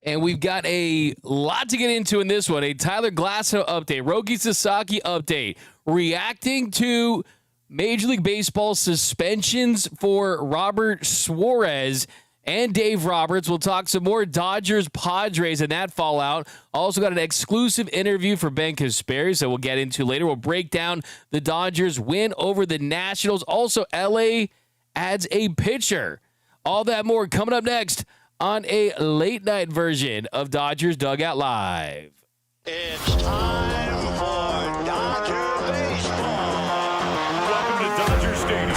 And we've got a lot to get into in this one. A Tyler Glasnow update, Roki Sasaki update, reacting to Major League Baseball suspensions for Robert Suarez and Dave Roberts. We'll talk some more Dodgers, Padres, and that fallout. Also got an exclusive interview for Ben Casparius that we'll get into later. We'll break down the Dodgers win over the Nationals. Also, LA adds a pitcher. All that more coming up next on a late-night version of Dodgers Dugout Live. It's time for Dodger baseball. Welcome to Dodger Stadium.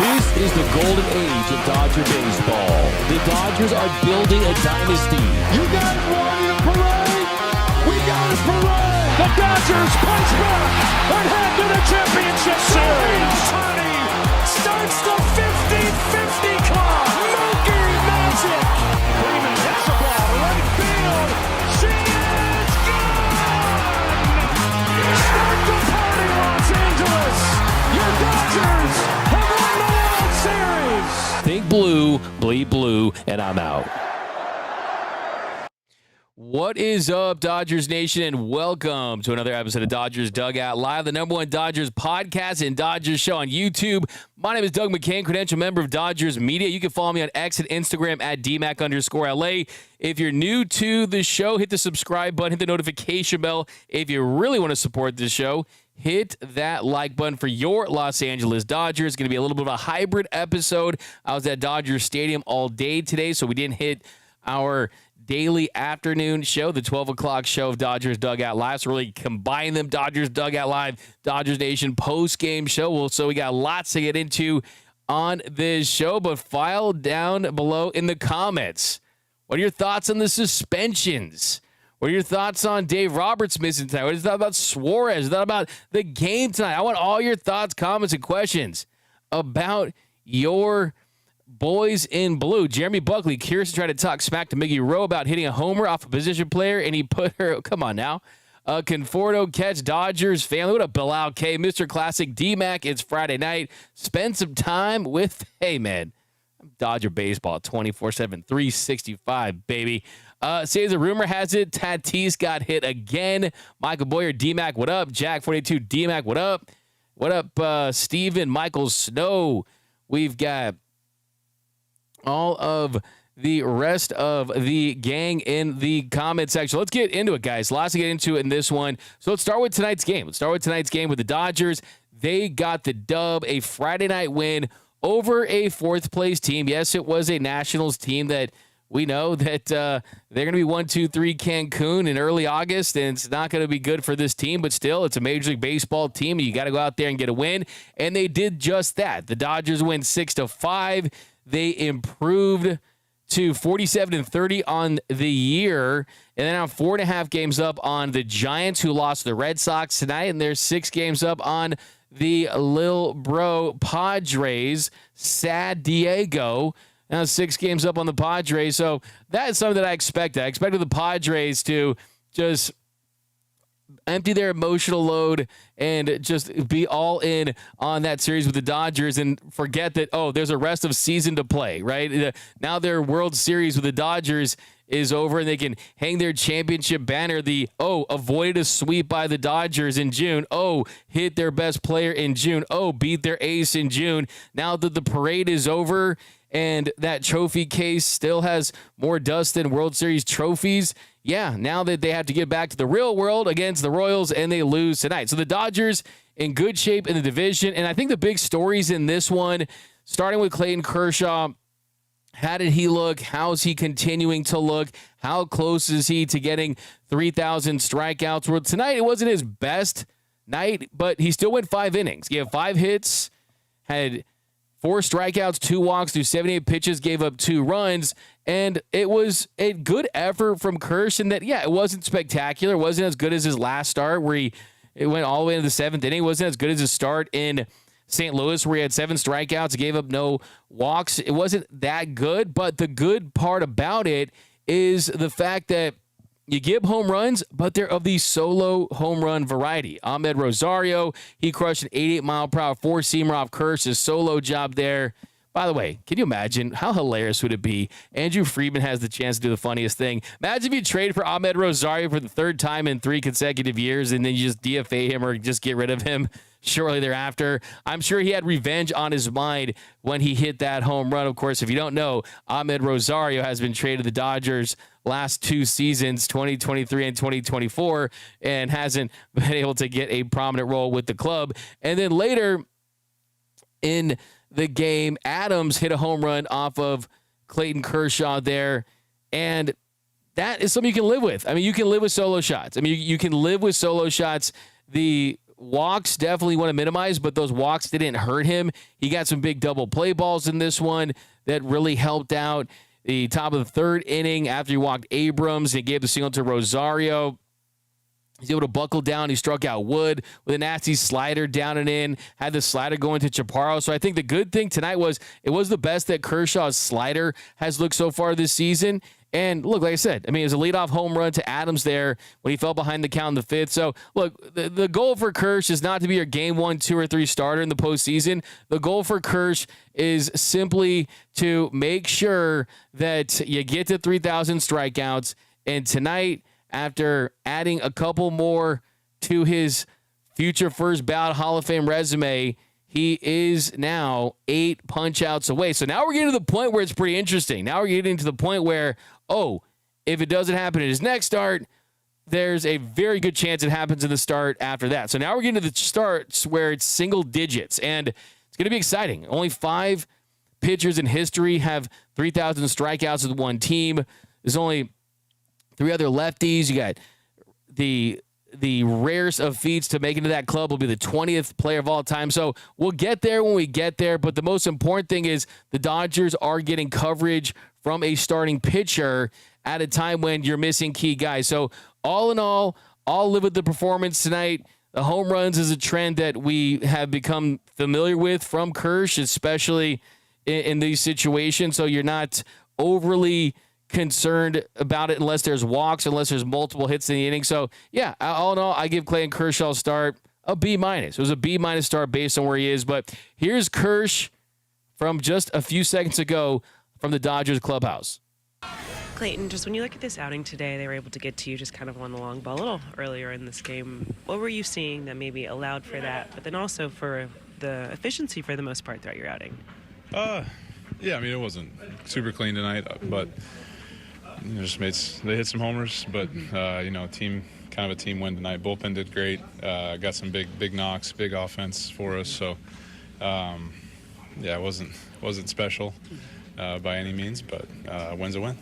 This is the golden age of Dodger baseball. The Dodgers are building a dynasty. You guys wanted a parade? We got a parade. The Dodgers punch back and head to the championship series. Ohtani starts the 50-50 clock. Mookie Magic. Freeman hits the ball to right field. She is gone. Start the party, Los Angeles. Your Dodgers have won the World Series. Think blue, bleed blue, and I'm out. What is up, Dodgers Nation, and welcome to another episode of Dodgers Dugout Live, the #1 Dodgers podcast and Dodgers show on YouTube. My name is Doug McKain, credential member of Dodgers Media. You can follow me on X and Instagram at DMAC_LA. If you're new to the show, hit the subscribe button, hit the notification bell. If you really want to support this show, hit that like button for your Los Angeles Dodgers. It's going to be a little bit of a hybrid episode. I was at Dodger Stadium all day today, so we didn't hit our daily afternoon show, the 12 o'clock show of Dodgers Dugout Live. So really combine them, Dodgers Dugout Live, Dodgers Nation post-game show. So we got lots to get into on this show, but file down below in the comments. What are your thoughts on the suspensions? What are your thoughts on Dave Roberts missing tonight? What is that about Suarez? What is that about the game tonight? I want all your thoughts, comments, and questions about your boys in blue. Jeremy Buckley, curious to try to talk smack to Miggy Rowe about hitting a homer off a position player, and he put her, come on now, Conforto catch, Dodgers family. What up, Bilal K, Mr. Classic, D-Mac, it's Friday night. Spend some time with, hey, man, Dodger baseball 24/7, 365, baby. Says a rumor has it, Tatis got hit again. Michael Boyer, D-Mac, what up? Jack 42, D-Mac, what up? What up, Steven, Michael Snow? We've got all of the rest of the gang in the comment section. Let's get into it, guys. Lots to get into in this one. So let's start with tonight's game. Let's start with tonight's game with the Dodgers. They got the dub, a Friday night win over a fourth-place team. Yes, it was a Nationals team that we know that they're going to be 1-2-3 Cancun in early August, and it's not going to be good for this team, but still, it's a Major League Baseball team, and you got to go out there and get a win, and they did just that. The Dodgers win 6-5. They improved to 47-30 on the year, and then now 4.5 games up on the Giants, who lost the Red Sox tonight, and they're 6 games up on the Lil Bro Padres. San Diego, now 6 games up on the Padres. So that is something that I expected. I expected the Padres to just empty their emotional load and just be all in on that series with the Dodgers and forget that, oh, there's a rest of season to play, right? Now their World Series with the Dodgers is over and they can hang their championship banner. Avoided a sweep by the Dodgers in June. Hit their best player in June. Beat their ace in June. Now that the parade is over and that trophy case still has more dust than World Series trophies, now that they have to get back to the real world against the Royals, and they lose tonight. So the Dodgers in good shape in the division, and I think the big stories in this one, starting with Clayton Kershaw, how did he look? How's he continuing to look? How close is he to getting 3,000 strikeouts? Well, tonight it wasn't his best night, but he still went 5 innings. He had 5 hits, had 4 strikeouts, 2 walks through 78 pitches, gave up 2 runs, and it was a good effort from Kershaw. And that, it wasn't spectacular. It wasn't as good as his last start where it went all the way into the 7th inning. It wasn't as good as his start in St. Louis where he had 7 strikeouts, gave up no walks. It wasn't that good, but the good part about it is the fact that you give home runs, but they're of the solo home run variety. Ahmed Rosario, he crushed an 88-mile-per-hour 4-seamer off Kershaw's solo job there. By the way, can you imagine how hilarious would it be? Andrew Friedman has the chance to do the funniest thing. Imagine if you trade for Amed Rosario for the third time in 3 consecutive years and then you just DFA him or just get rid of him shortly thereafter. I'm sure he had revenge on his mind when he hit that home run. Of course, if you don't know, Amed Rosario has been traded to the Dodgers last 2 seasons, 2023 and 2024, and hasn't been able to get a prominent role with the club. And then later in the game, Adams hit a home run off of Clayton Kershaw there, and that is something you can live with. I mean, you can live with solo shots. I mean, you can live with solo shots. The walks definitely want to minimize, but those walks didn't hurt him. He got some big double play balls in this one that really helped out. The top of the 3rd inning, after he walked Abrams, he gave the single to Rosario. He's able to buckle down. He struck out Wood with a nasty slider down and in, had the slider going to Chaparro. So I think the good thing tonight was it was the best that Kershaw's slider has looked so far this season. And look, like I said, I mean, it was a leadoff home run to Adams there when he fell behind the count in the 5th. So look, the goal for Kersh is not to be your game 1, 2, or 3 starter in the postseason. The goal for Kersh is simply to make sure that you get to 3,000 strikeouts. And tonight, after adding a couple more to his future first ballot Hall of Fame resume, he is now 8 punch-outs away. So now we're getting to the point where it's pretty interesting. Now we're getting to the point where, if it doesn't happen in his next start, there's a very good chance it happens in the start after that. So now we're getting to the starts where it's single digits, and it's going to be exciting. Only 5 pitchers in history have 3,000 strikeouts with one team. There's only 3 other lefties. You got the rarest of feats to make into that club will be the 20th player of all time. So we'll get there when we get there. But the most important thing is the Dodgers are getting coverage from a starting pitcher at a time when you're missing key guys. So all in all, I'll live with the performance tonight. The home runs is a trend that we have become familiar with from Kersh, especially in these situations. So you're not overly concerned about it unless there's walks, unless there's multiple hits in the inning. So yeah, all in all, I give Clayton Kershaw's start a B-. It was a B- start based on where he is. But here's Kersh from just a few seconds ago from the Dodgers clubhouse. Clayton, just when you look at this outing today, they were able to get to you just kind of on the long ball a little earlier in this game. What were you seeing that maybe allowed for that, but then also for the efficiency for the most part throughout your outing? Yeah, I mean, it wasn't super clean tonight, but they hit some homers, but kind of a team win tonight. Bullpen did great. Got some big knocks, big offense for us. So it wasn't special by any means, but win's a win.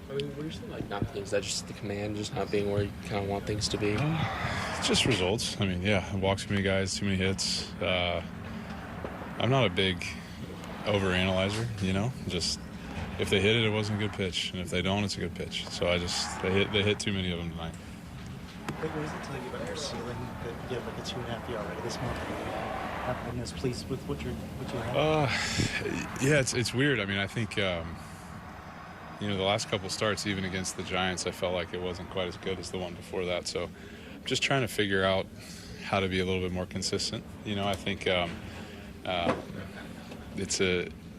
I mean, were you saying not things that just the command just not being where you kind of want things to be? It's just results. I mean, walks too many guys, too many hits. I'm not a big overanalyzer, just. If they hit it, it wasn't a good pitch, and if they don't, it's a good pitch. So they hit too many of them tonight. What was it telling you about your ceiling that you have like a 2.5 ERA this month? Are you guys pleased with what you have? Yeah, it's weird. I mean, I think the last couple starts, even against the Giants, I felt like it wasn't quite as good as the one before that. So I'm just trying to figure out how to be a little bit more consistent. I think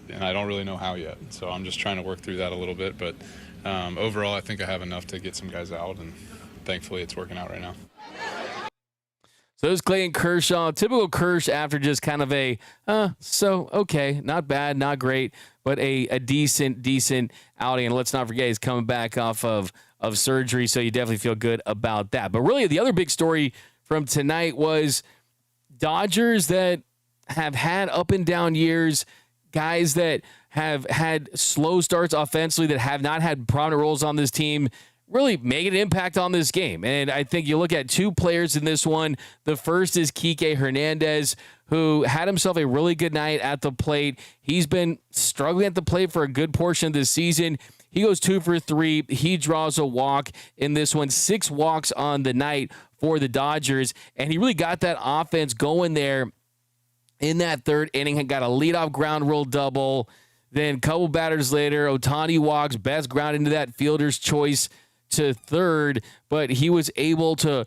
and I don't really know how yet. So I'm just trying to work through that a little bit. But overall, I think I have enough to get some guys out, and thankfully it's working out right now. So it was Clayton Kershaw, typical Kersh after just kind of a, okay, not bad, not great, but a decent outing. And let's not forget, he's coming back off of surgery, so you definitely feel good about that. But really, the other big story from tonight was Dodgers that have had up and down years, guys that have had slow starts offensively, that have not had prominent roles on this team, really making an impact on this game. And I think you look at 2 players in this one. The first is Kike Hernandez, who had himself a really good night at the plate. He's been struggling at the plate for a good portion of this season. He goes 2 for 3. He draws a walk in this one, 6 walks on the night for the Dodgers. And he really got that offense going there in that 3rd inning. Had got a leadoff ground rule double. Then a couple batters later, Ohtani walks, best ground into that fielder's choice to 3rd, but he was able to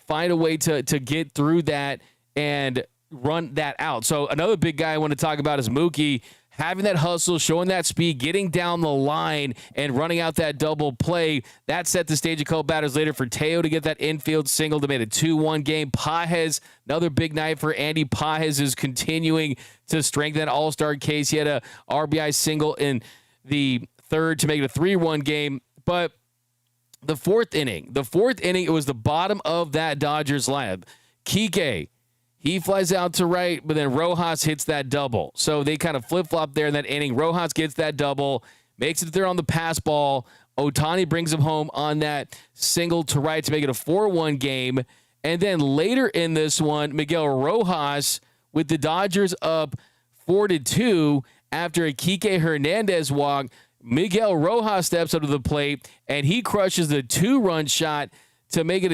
find a way to get through that and run that out. So another big guy I want to talk about is Mookie. Having that hustle, showing that speed, getting down the line, and running out that double play, that set the stage a couple batters later for Teo to get that infield single to make it a 2-1 game. Pages, another big night for Andy Pages, is continuing to strengthen that all-star case. He had a RBI single in the third to make it a 3-1 game. But the fourth inning, it was the bottom of that Dodgers lineup. Kike, he flies out to right, but then Rojas hits that double. So they kind of flip-flop there in that inning. Rojas gets that double, makes it there on the pass ball. Ohtani brings him home on that single to right to make it a 4-1 game. And then later in this one, Miguel Rojas with the Dodgers up 4-2 after a Kike Hernandez walk. Miguel Rojas steps up to the plate, and he crushes the 2-run shot to make it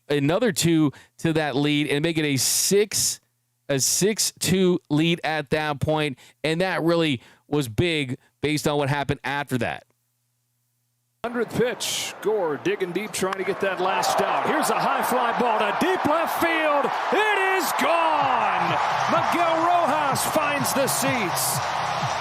another 2 to that lead and make it a 6-2 lead at that point. And that really was big based on what happened after that. 100th pitch. Gore digging deep, trying to get that last out. Here's a high fly ball to deep left field. It is gone. Miguel Rojas finds the seats.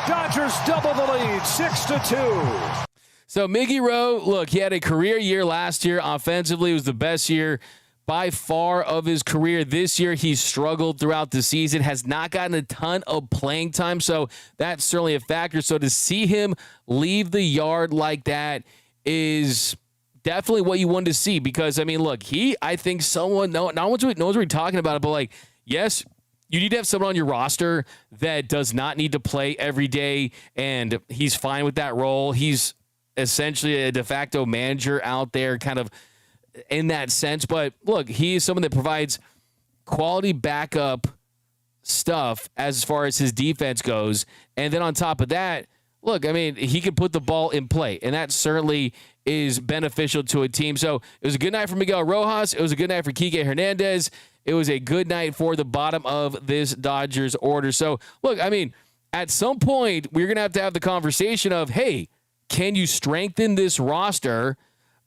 Dodgers double the lead, 6-2. So Miggy Rowe, look, he had a career year last year. Offensively, it was the best year by far of his career. This year, he struggled throughout the season, has not gotten a ton of playing time, so that's certainly a factor. So to see him leave the yard like that is definitely what you wanted to see because, I mean, look, I think someone, not knows what we're talking about it, but like, yes, you need to have someone on your roster that does not need to play every day, and he's fine with that role. He's essentially a de facto manager out there kind of in that sense. But look, he is someone that provides quality backup stuff as far as his defense goes. And then on top of that, look, I mean, he can put the ball in play, and that certainly is beneficial to a team. So it was a good night for Miguel Rojas. It was a good night for Kike Hernandez. It was a good night for the bottom of this Dodgers order. So look, I mean, at some point, we're going to have the conversation of, hey, can you strengthen this roster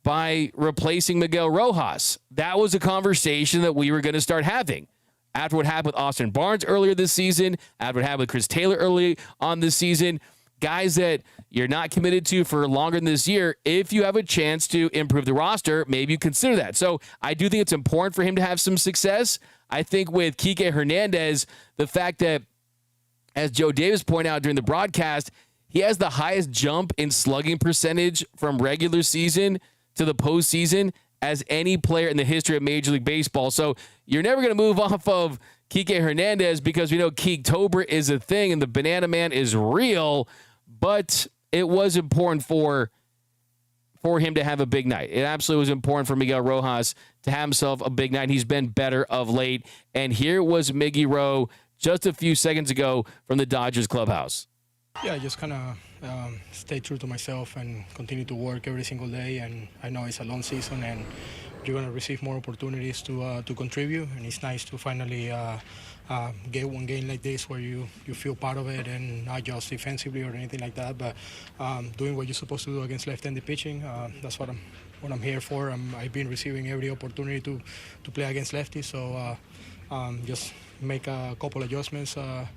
by replacing Miguel Rojas? That was a conversation that we were going to start having. After what happened with Austin Barnes earlier this season, after what happened with Chris Taylor early on this season, guys that you're not committed to for longer than this year, if you have a chance to improve the roster, maybe you consider that. So I do think it's important for him to have some success. I think with Kike Hernandez, the fact that, as Joe Davis pointed out during the broadcast, he has the highest jump in slugging percentage from regular season to the postseason as any player in the history of Major League Baseball. So you're never going to move off of Kike Hernandez because we know Keektober is a thing and the Banana Man is real, but it was important for him to have a big night. It absolutely was important for Miguel Rojas to have himself a big night. He's been better of late. And here was Miggy Rowe just a few seconds ago from the Dodgers clubhouse. Yeah, just kind of stay true to myself and continue to work every single day. And I know it's a long season and you're going to receive more opportunities to contribute. And it's nice to finally get one game like this where you feel part of it and not just defensively or anything like that, but doing what you're supposed to do against left-handed pitching. That's what I'm here for. I've been receiving every opportunity to play against lefties. So just make a couple adjustments on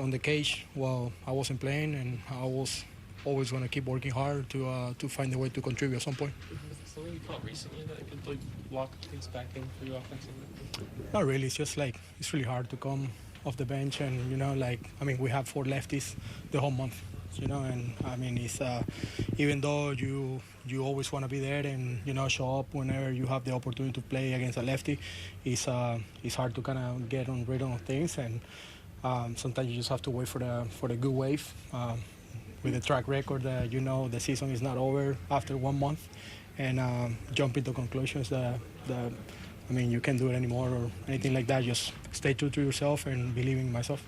the cage while I wasn't playing, and I was always going to keep working hard to find a way to contribute at some point. Is something you caught recently that could lock things back in for you offensively? Not really. It's just like it's really hard to come off the bench, and we have 4 lefties the whole month, and I mean it's even though you always want to be there and show up whenever you have the opportunity to play against a lefty, it's hard to kind of get on rhythm of things, and sometimes you just have to wait for the good wave. With the track record that the season is not over after 1 month, and jump into conclusions that you can't do it anymore or anything like that. Just stay true to yourself and believe in myself.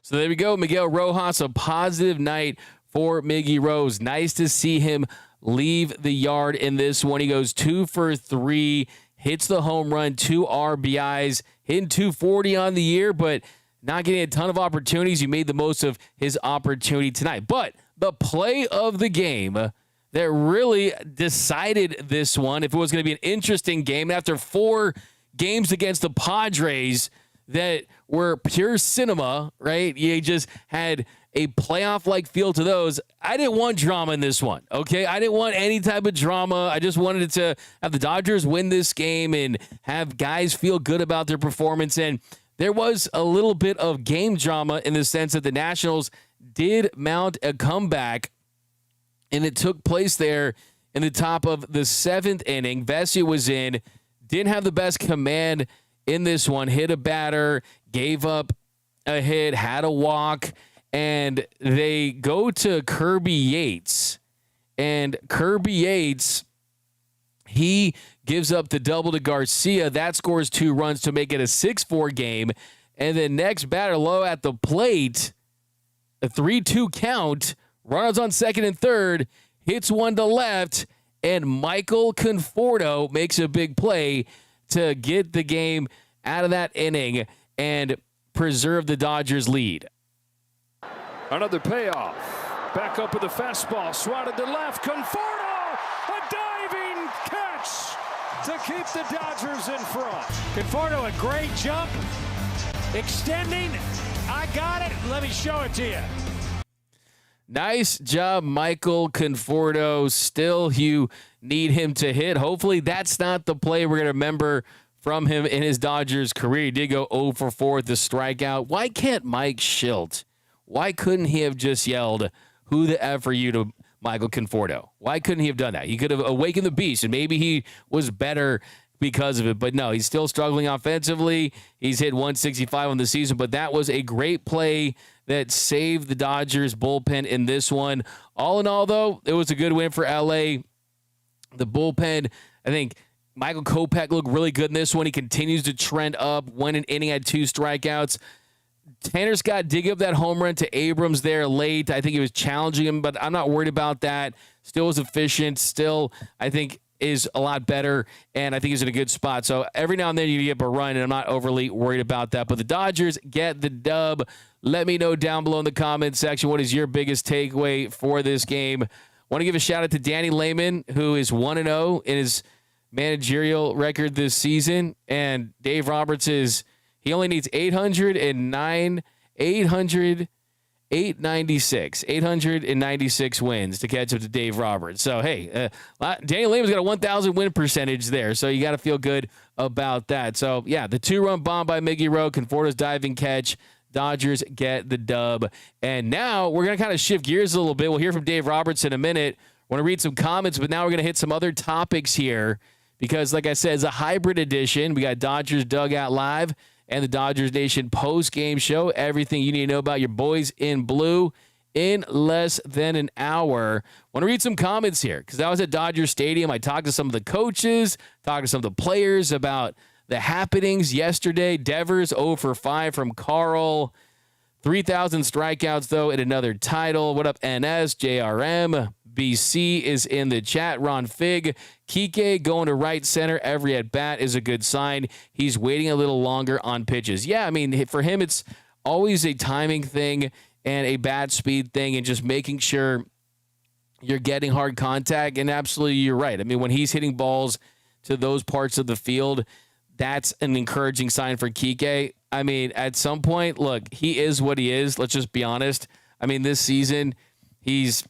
So there we go. Miguel Rojas, a positive night for Miggy Rose. Nice to see him leave the yard in this one. He goes 2 for 3, hits the home run, 2 RBIs, hitting 240 on the year, but not getting a ton of opportunities. He made the most of his opportunity tonight. But the play of the game that really decided this one, if it was going to be an interesting game, after 4 games against the Padres, that were pure cinema, right? You just had a playoff-like feel to those. I didn't want drama in this one, okay? I didn't want any type of drama. I just wanted to have the Dodgers win this game and have guys feel good about their performance. And there was a little bit of game drama in the sense that the Nationals did mount a comeback, and it took place there in the top of the 7th inning. Vesia was in, didn't have the best command in this one, hit a batter, gave up a hit, had a walk, and they go to Kirby Yates. And Kirby Yates, he gives up the double to Garcia. That scores 2 runs to make it a 6-4 game. And then next batter low at the plate, a 3-2 count, runners on second and third, hits one to left, and Michael Conforto makes a big play to get the game out of that inning and preserve the Dodgers' lead. Another payoff. Back up with the fastball. Swatted to left. Conforto! A diving catch to keep the Dodgers in front. Conforto, a great jump. Extending. I got it. Let me show it to you. Nice job, Michael Conforto. Still, you need him to hit. Hopefully, that's not the play we're going to remember from him in his Dodgers career. He did go 0 for 4 with the strikeout. Why can't Mike Schilt? Why couldn't he have just yelled, "Who the F are you" to Michael Conforto? Why couldn't he have done that? He could have awakened the beast, and maybe he was better because of it. But no, he's still struggling offensively. He's hit 165 on the season, but that was a great play that saved the Dodgers bullpen in this one. All in all, though, it was a good win for LA. The bullpen, I think Michael Kopech looked really good in this one. He continues to trend up. Went an inning, had 2 strikeouts. Tanner Scott did give up that home run to Abrams there late. I think he was challenging him, but I'm not worried about that. Still was efficient. Still, I think, is a lot better, and I think he's in a good spot. So every now and then you get a run, and I'm not overly worried about that. But the Dodgers get the dub. Let me know down below in the comments section, what is your biggest takeaway for this game? Want to give a shout-out to Danny Lehman, who is 1-0 in his managerial record this season, and Dave Roberts he only needs 896 wins to catch up to Dave Roberts. So, hey, Danny Lehman's got a 1,000 win percentage there, so you got to feel good about that. So, yeah, the 2-run bomb by Miggy Rowe, Conforto's diving catch, Dodgers get the dub. And now we're going to kind of shift gears a little bit. We'll hear from Dave Roberts in a minute. Want to read some comments, but now we're going to hit some other topics here because, like I said, it's a hybrid edition. We got Dodgers Dugout Live and the Dodgers Nation post-game show. Everything you need to know about your boys in blue in less than an hour. Want to read some comments here because I was at Dodger Stadium. I talked to some of the coaches, talked to some of the players about the happenings yesterday. Devers 0 for 5 from Carl. 3,000 strikeouts, though, in another title. What up, NS, JRM? BC is in the chat. Ron Fig. Kike going to right center every at-bat is a good sign. He's waiting a little longer on pitches. Yeah, I mean, for him, it's always a timing thing and a bat speed thing and just making sure you're getting hard contact. And absolutely, you're right. I mean, when he's hitting balls to those parts of the field, that's an encouraging sign for Kike. I mean, at some point, look, he is what he is. Let's just be honest. I mean, this season, he's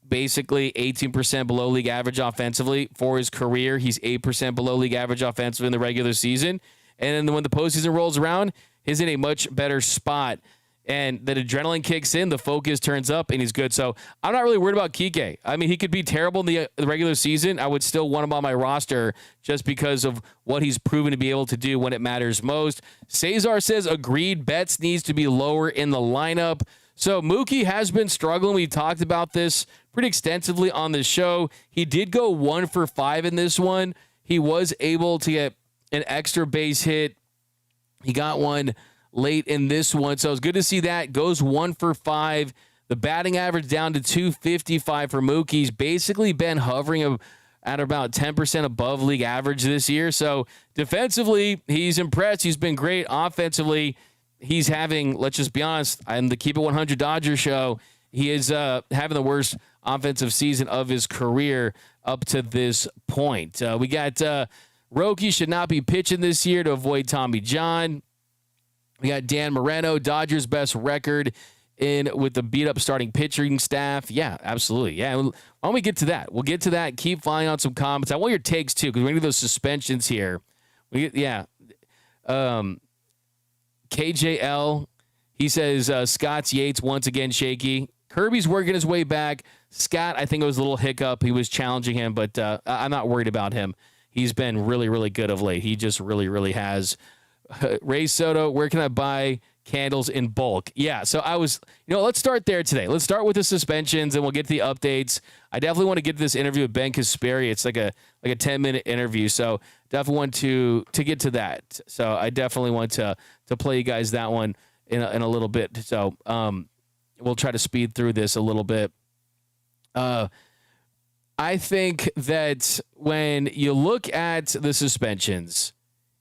basically 18% below league average offensively for his career. He's 8% below league average offensively in the regular season. And then when the postseason rolls around, he's in a much better spot. And the adrenaline kicks in, the focus turns up, and he's good. So I'm not really worried about Kike. I mean, he could be terrible in the regular season. I would still want him on my roster just because of what he's proven to be able to do when it matters most. Cesar says, agreed, Betts needs to be lower in the lineup. So Mookie has been struggling. We talked about this pretty extensively on the show. He did go 1 for 5 in this one. He was able to get an extra base hit. He got one late in this one, so it's good to see that. Goes 1 for 5. The batting average down to 255 for Mookie. He's basically been hovering at about 10% above league average this year. So defensively, he's impressed. He's been great. Offensively, he's having, let's just be honest, on the Keep It 100 Dodgers show, he is having the worst offensive season of his career up to this point. We got Roki should not be pitching this year to avoid Tommy John. We got Dan Moreno, Dodgers' best record in with the beat-up starting pitching staff. Yeah, absolutely. Yeah, why don't we get to that? We'll get to that. Keep flying on some comments. I want your takes, too, because we're going to do those suspensions here. KJL, he says Scott's Yates once again shaky. Kirby's working his way back. Scott, I think it was a little hiccup. He was challenging him, but I'm not worried about him. He's been really, really good of late. He just really, really has. Ray Soto, where can I buy candles in bulk? Yeah, so let's start there today. Let's start with the suspensions, and we'll get to the updates. I definitely want to get to this interview with Ben Casparius. It's like a 10-minute interview, so definitely want to get to that. So I definitely want to play you guys that one in a little bit. So we'll try to speed through this a little bit. I think that when you look at the suspensions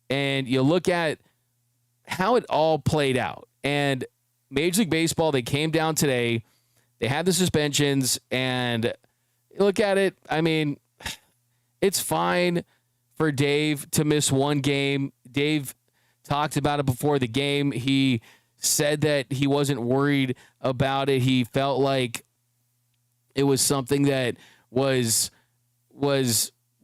and you look at how it all played out, and Major League Baseball, they came down today, they had the suspensions, and look at it. I mean, it's fine for Dave to miss one game. Dave talked about it before the game. He said that he wasn't worried about it. He felt like it was something that was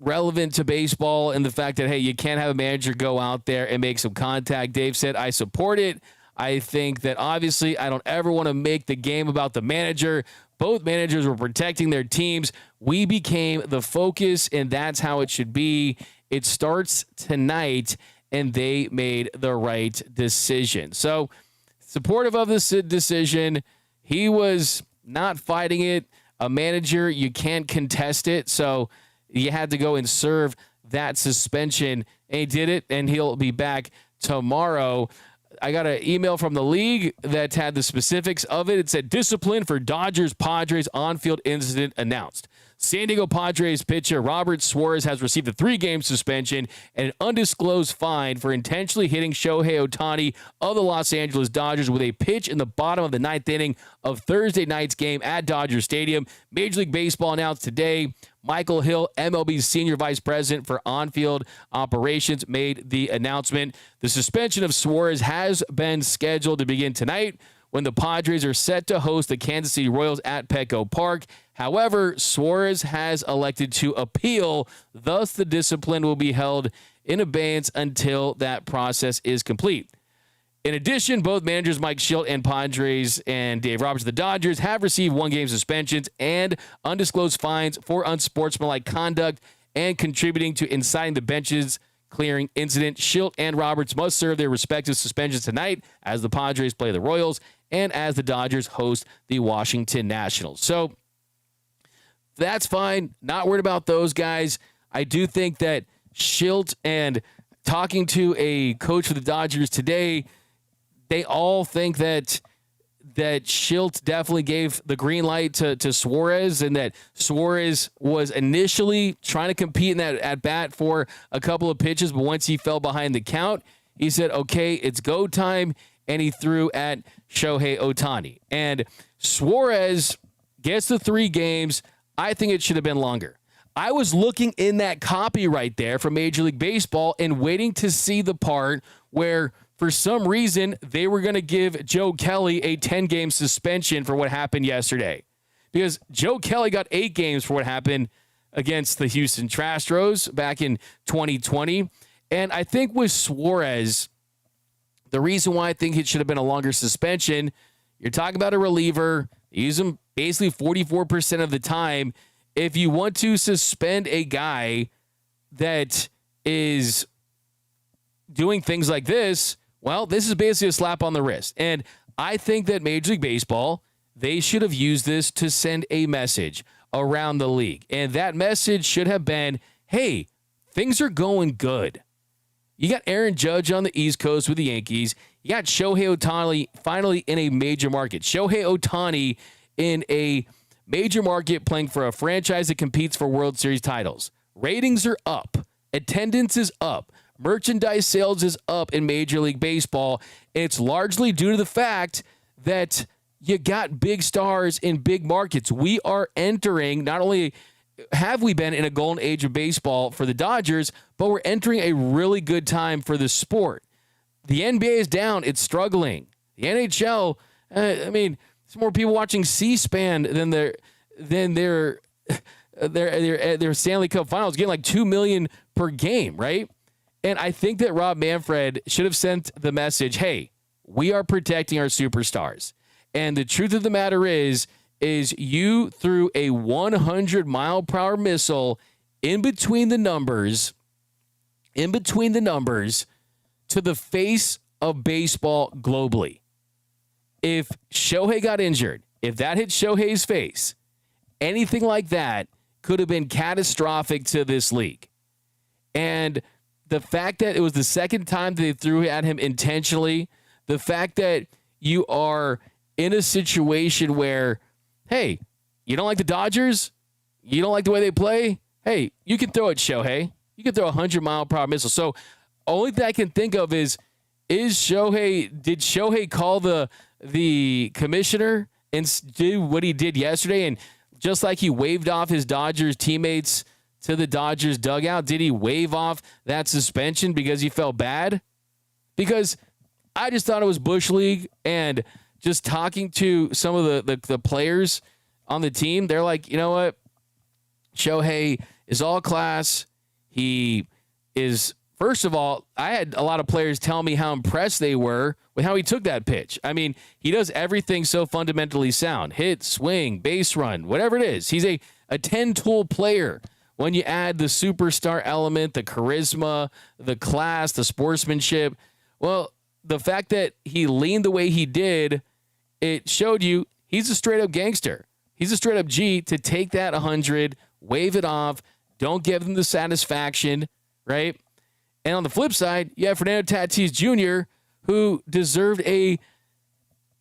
relevant to baseball, and the fact that, hey, you can't have a manager go out there and make some contact. Dave said, I support it. I think that obviously I don't ever want to make the game about the manager. Both managers were protecting their teams. We became the focus, and that's how it should be. It starts tonight, and they made the right decision. So supportive of this decision. He was not fighting it. A manager, you can't contest it. So you had to go and serve that suspension, and he did it, and he'll be back tomorrow. I got an email from the league that had the specifics of it. It said, discipline for Dodgers Padres on-field incident announced. San Diego Padres pitcher Robert Suarez has received a 3-game suspension and an undisclosed fine for intentionally hitting Shohei Ohtani of the Los Angeles Dodgers with a pitch in the bottom of the 9th inning of Thursday night's game at Dodger Stadium. Major League Baseball announced today Michael Hill, MLB's senior vice president for on-field operations, made the announcement. The suspension of Suarez has been scheduled to begin tonight when the Padres are set to host the Kansas City Royals at Petco Park. However, Suarez has elected to appeal. Thus, the discipline will be held in abeyance until that process is complete. In addition, both managers Mike Shildt and Padres and Dave Roberts of the Dodgers have received 1-game suspensions and undisclosed fines for unsportsmanlike conduct and contributing to inciting the benches clearing incident. Shildt and Roberts must serve their respective suspensions tonight as the Padres play the Royals and as the Dodgers host the Washington Nationals. So that's fine. Not worried about those guys. I do think that Shildt, and talking to a coach for the Dodgers today, they all think that Shildt definitely gave the green light to Suarez, and that Suarez was initially trying to compete in that at-bat for a couple of pitches, but once he fell behind the count, he said, okay, it's go time, and he threw at Shohei Ohtani. And Suarez gets the 3 games. I think it should have been longer. I was looking in that copy right there from Major League Baseball and waiting to see the part where, for some reason, they were going to give Joe Kelly a 10-game suspension for what happened yesterday. Because Joe Kelly got 8 games for what happened against the Houston Astros back in 2020. And I think with Suarez, the reason why I think it should have been a longer suspension, you're talking about a reliever, you use him basically 44% of the time. If you want to suspend a guy that is doing things like this, well, this is basically a slap on the wrist. And I think that Major League Baseball, they should have used this to send a message around the league. And that message should have been, hey, things are going good. You got Aaron Judge on the East Coast with the Yankees. You got Shohei Ohtani finally in a major market. Shohei Ohtani in a major market playing for a franchise that competes for World Series titles. Ratings are up. Attendance is up. Merchandise sales is up in Major League Baseball. It's largely due to the fact that you got big stars in big markets. We are entering, not only have we been in a golden age of baseball for the Dodgers, but we're entering a really good time for the sport. The NBA is down. It's struggling. The NHL, I mean, there's more people watching C-SPAN than their Stanley Cup Finals, getting like 2 million per game, right? And I think that Rob Manfred should have sent the message, hey, we are protecting our superstars. And the truth of the matter is you threw a 100-mile-per-hour missile in between the numbers to the face of baseball globally. If Shohei got injured, if that hit Shohei's face, anything like that could have been catastrophic to this league. And the fact that it was the second time that they threw at him intentionally, the fact that you are in a situation where, hey, you don't like the Dodgers? You don't like the way they play? Hey, you can throw it, Shohei. You can throw a 100-mile-per-hour missile. So only thing I can think of is did Shohei call the commissioner and do what he did yesterday? And just like he waved off his Dodgers teammates to the Dodgers dugout, did he wave off that suspension because he felt bad? Because I just thought it was Bush League, and just talking to some of the players on the team, they're like, you know what? Shohei is all class. He is, first of all, I had a lot of players tell me how impressed they were with how he took that pitch. I mean, he does everything so fundamentally sound. Hit, swing, base run, whatever it is. He's a 10-tool player. When you add the superstar element, the charisma, the class, the sportsmanship, well, the fact that he leaned the way he did, it showed you he's a straight-up gangster. He's a straight-up G to take that 100, wave it off, don't give them the satisfaction, right? And on the flip side, you have Fernando Tatis Jr., who deserved a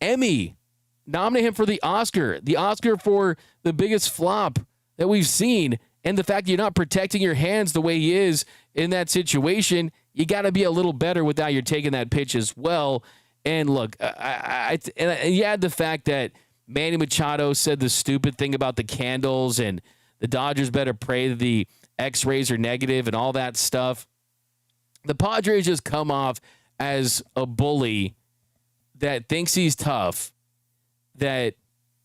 Emmy. Nominate him for the Oscar for the biggest flop that we've seen. And the fact that you're not protecting your hands the way he is in that situation, you got to be a little better with how you're taking that pitch as well. And look, and you add the fact that Manny Machado said the stupid thing about the candles and the Dodgers better pray that the X-rays are negative and all that stuff. The Padres just come off as a bully that thinks he's tough, that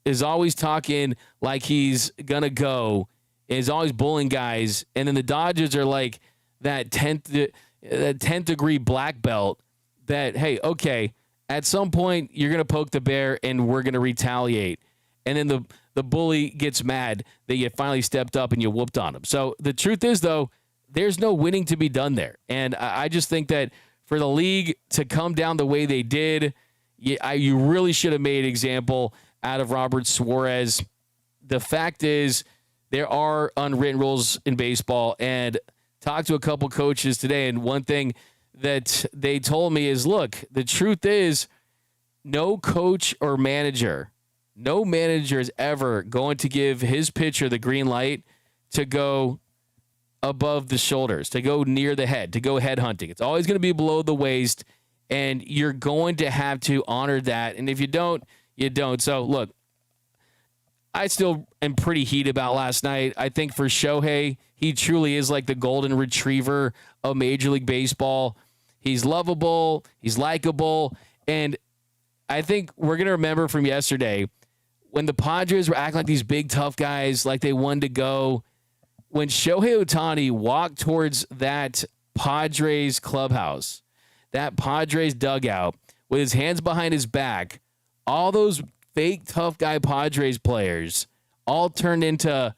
is always talking like he's going to go, is always bullying guys. And then the Dodgers are like that 10th degree black belt that, hey, okay, at some point you're going to poke the bear and we're going to retaliate. And then the bully gets mad that you finally stepped up and you whooped on him. So the truth is, though, there's no winning to be done there. And I just think that for the league to come down the way they did, you really should have made an example out of Robert Suarez. The fact is, there are unwritten rules in baseball, and talked to a couple coaches today, and one thing that they told me is, look, the truth is no coach or manager, no manager is ever going to give his pitcher the green light to go above the shoulders, to go near the head, to go head hunting. It's always going to be below the waist, and you're going to have to honor that. And if you don't, you don't. So, look, I still am pretty heated about last night. I think for Shohei, he truly is like the golden retriever of Major League Baseball. He's lovable. He's likable. And I think we're going to remember from yesterday when the Padres were acting like these big, tough guys, like they wanted to go. When Shohei Ohtani walked towards that Padres clubhouse, that Padres dugout, with his hands behind his back, all those fake tough guy Padres players all turned into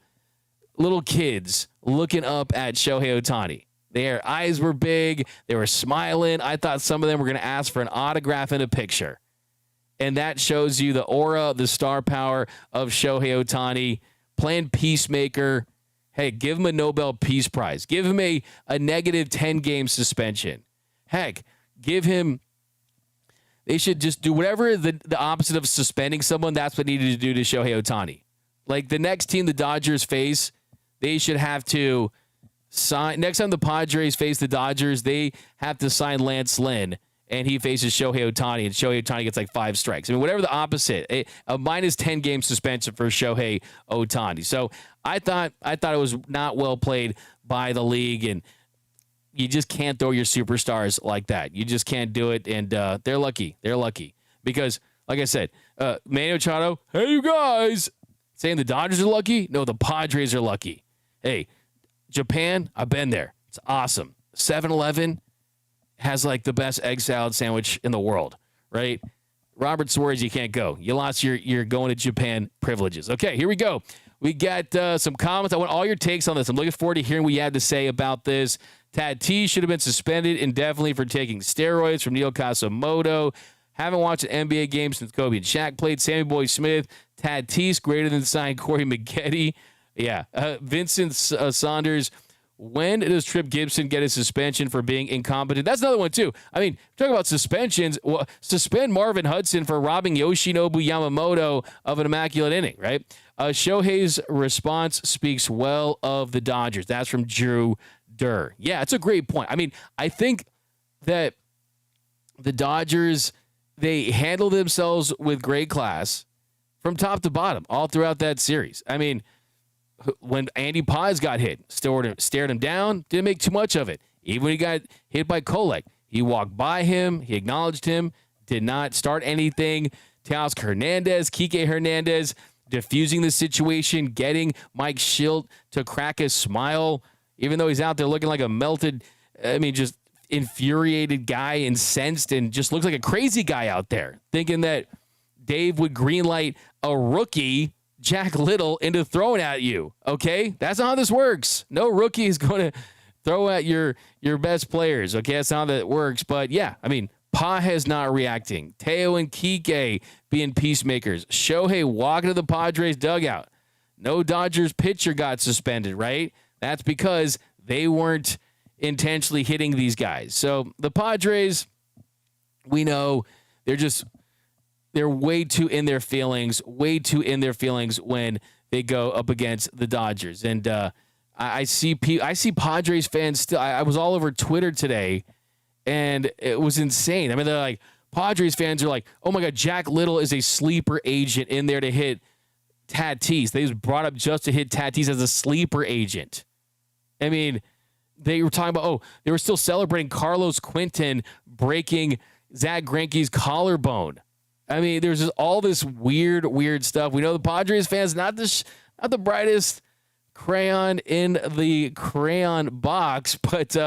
little kids looking up at Shohei Ohtani. Their eyes were big. They were smiling. I thought some of them were going to ask for an autograph and a picture. And that shows you the aura, the star power of Shohei Ohtani, playing peacemaker. Hey, give him a Nobel Peace Prize. Give him a negative 10-game suspension. Heck, give him... They should just do whatever the opposite of suspending someone. That's what needed to do to Shohei Ohtani. Like the next team the Dodgers face, they should have to sign. Next time the Padres face the Dodgers, they have to sign Lance Lynn, and he faces Shohei Ohtani, and Shohei Ohtani gets like 5 strikes. I mean, whatever the opposite, a minus 10-game suspension for Shohei Ohtani. So I thought it was not well played by the league, and you just can't throw your superstars like that. You just can't do it, and they're lucky. They're lucky because, like I said, Manny Machado, hey, you guys, saying the Dodgers are lucky? No, the Padres are lucky. Hey, Japan, I've been there. It's awesome. 7-Eleven has like the best egg salad sandwich in the world, right? Robert swears you can't go. You lost your going to Japan privileges. Okay, here we go. We got some comments. I want all your takes on this. I'm looking forward to hearing what you had to say about this. Tatis should have been suspended indefinitely for taking steroids from Neil Kasamoto. Haven't watched an NBA game since Kobe and Shaq played. Sammy Boy Smith. Tatis greater than signed Corey Maggette. Yeah. Vincent Saunders. When does Tripp Gibson get a suspension for being incompetent? That's another one, too. I mean, talking about suspensions, well, suspend Marvin Hudson for robbing Yoshinobu Yamamoto of an immaculate inning, right? Shohei's response speaks well of the Dodgers. That's from Drew Durr. Yeah, it's a great point. I mean, I think that the Dodgers, they handled themselves with great class from top to bottom all throughout that series. I mean, when Andy Paz got hit, stared him down, didn't make too much of it. Even when he got hit by Kolek, he walked by him, he acknowledged him, did not start anything. Teoscar Hernandez, Kike Hernandez, diffusing the situation, getting Mike Schilt to crack his smile, even though he's out there looking like a melted, just infuriated guy, incensed, and just looks like a crazy guy out there, thinking that Dave would greenlight a rookie, Jack Little, into throwing at you. Okay? That's not how this works. No rookie is going to throw at your best players. Okay? That's not how that works. But yeah, Pages not reacting. Teo and Kike being peacemakers. Shohei walking to the Padres dugout. No Dodgers pitcher got suspended, right? That's because they weren't intentionally hitting these guys. So the Padres, we know they're way too in their feelings when they go up against the Dodgers. And I see Padres fans still. I was all over Twitter today, and it was insane. They're like, Padres fans are like, oh my God, Jack Little is a sleeper agent in there to hit Tatis. They just brought up just to hit Tatis as a sleeper agent. They were talking about, they were still celebrating Carlos Quinton breaking Zach Greinke's collarbone. There's just all this weird stuff. We know the Padres fans not the brightest crayon in the crayon box, but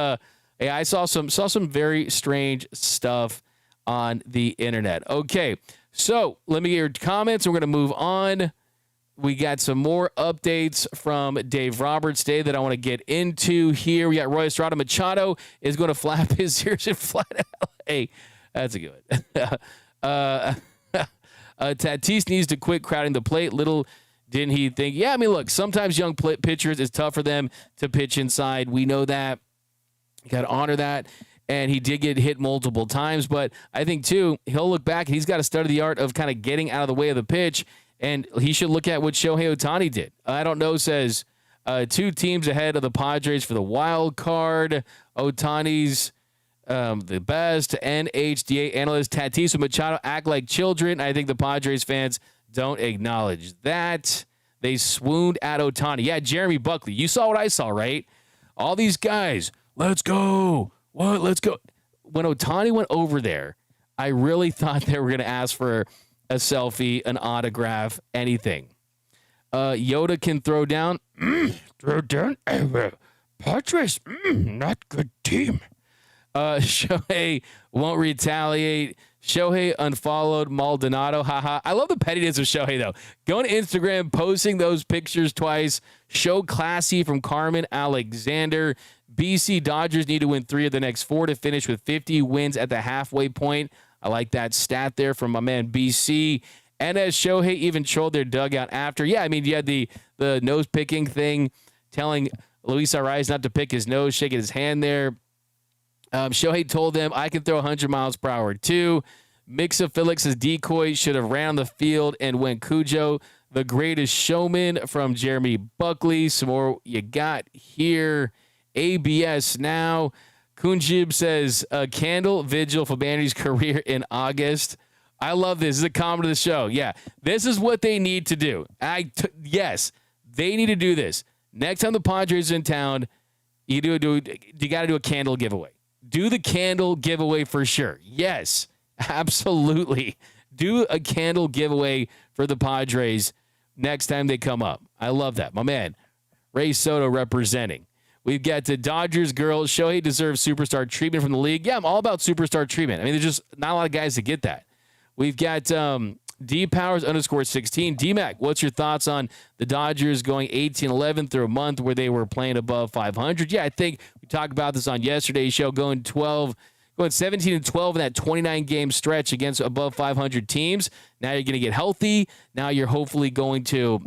I saw some very strange stuff on the internet. Okay, so let me get your comments. We're going to move on. We got some more updates from Dave Roberts today that I want to get into here. We got Roy Estrada Machado is going to flap his ears in flat LA. That's a good one. Tatis needs to quit crowding the plate. Little didn't he think, look, sometimes young pitchers, it's tough for them to pitch inside. We know that. You got to honor that. And he did get hit multiple times. But I think, too, he'll look back and he's got to study the art of kind of getting out of the way of the pitch. And he should look at what Shohei Ohtani did. I don't know says 2 teams ahead of the Padres for the wild card. Ohtani's the best. NHDA analyst Tatis and Machado act like children. I think the Padres fans don't acknowledge that. They swooned at Ohtani. Yeah, Jeremy Buckley. You saw what I saw, right? All these guys, let's go. What? Let's go. When Ohtani went over there, I really thought they were going to ask for a selfie, an autograph, anything. Yoda can throw down. Throw down. Padres, not good team. Shohei won't retaliate. Shohei unfollowed Maldonado. Haha. I love the pettiness of Shohei, though. Going to Instagram, posting those pictures twice. Show classy from Carmen Alexander. BC Dodgers need to win 3 of the next 4 to finish with 50 wins at the halfway point. I like that stat there from my man BC. And as Shohei even trolled their dugout after. Yeah, you had the nose-picking thing, telling Luis Arias not to pick his nose, shaking his hand there. Shohei told them, I can throw 100 miles per hour too. Mixa Felix's decoy should have ran the field and went Cujo. The greatest showman from Jeremy Buckley. Some more you got here. ABS now. Kunjib says, candle vigil for Bandy's career in August. I love this. This is a comment of the show. Yeah, this is what they need to do. Yes, they need to do this. Next time the Padres are in town, you got to do a candle giveaway. Do the candle giveaway for sure. Yes, absolutely. Do a candle giveaway for the Padres next time they come up. I love that. My man, Ray Soto representing. We've got the Dodgers girls. Shohei deserves superstar treatment from the league. Yeah, I'm all about superstar treatment. I mean, there's just not a lot of guys that get that. We've got DPowers_16. DMAC, what's your thoughts on the Dodgers going 18-11 through a month where they were playing above 500? Yeah, I think we talked about this on yesterday's show, going 17-12 in that 29-game stretch against above 500 teams. Now you're going to get healthy. Now you're hopefully going to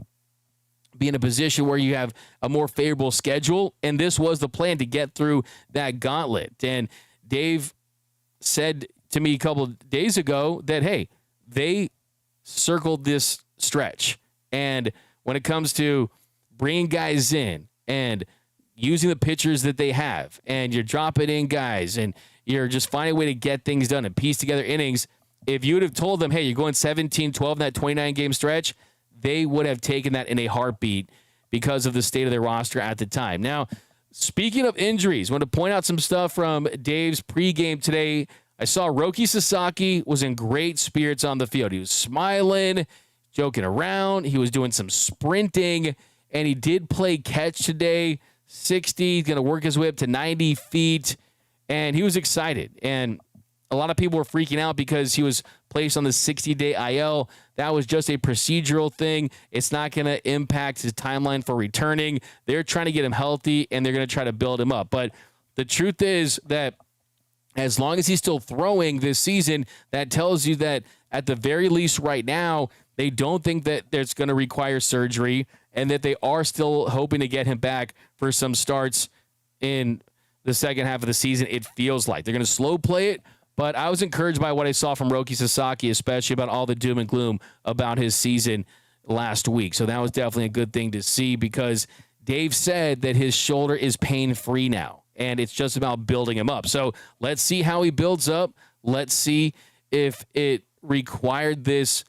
be in a position where you have a more favorable schedule. And this was the plan to get through that gauntlet. And Dave said to me a couple of days ago that, hey, they circled this stretch. And when it comes to bringing guys in and using the pitchers that they have, and you're dropping in guys, and you're just finding a way to get things done and piece together innings, if you would have told them, hey, you're going 17-12 in that 29-game stretch, they would have taken that in a heartbeat because of the state of their roster at the time. Now, speaking of injuries, I want to point out some stuff from Dave's pregame today. I saw Roki Sasaki was in great spirits on the field. He was smiling, joking around. He was doing some sprinting, and he did play catch today, 60. He's going to work his way up to 90 feet, and he was excited. And a lot of people were freaking out because he was placed on the 60-day IL. That was just a procedural thing. It's not going to impact his timeline for returning. They're trying to get him healthy, and they're going to try to build him up. But the truth is that as long as he's still throwing this season, that tells you that at the very least right now, they don't think that it's going to require surgery, and that they are still hoping to get him back for some starts in the second half of the season. It feels like they're going to slow play it. But I was encouraged by what I saw from Roki Sasaki, especially about all the doom and gloom about his season last week. So that was definitely a good thing to see, because Dave said that his shoulder is pain-free now, and it's just about building him up. So let's see how he builds up. Let's see if it required this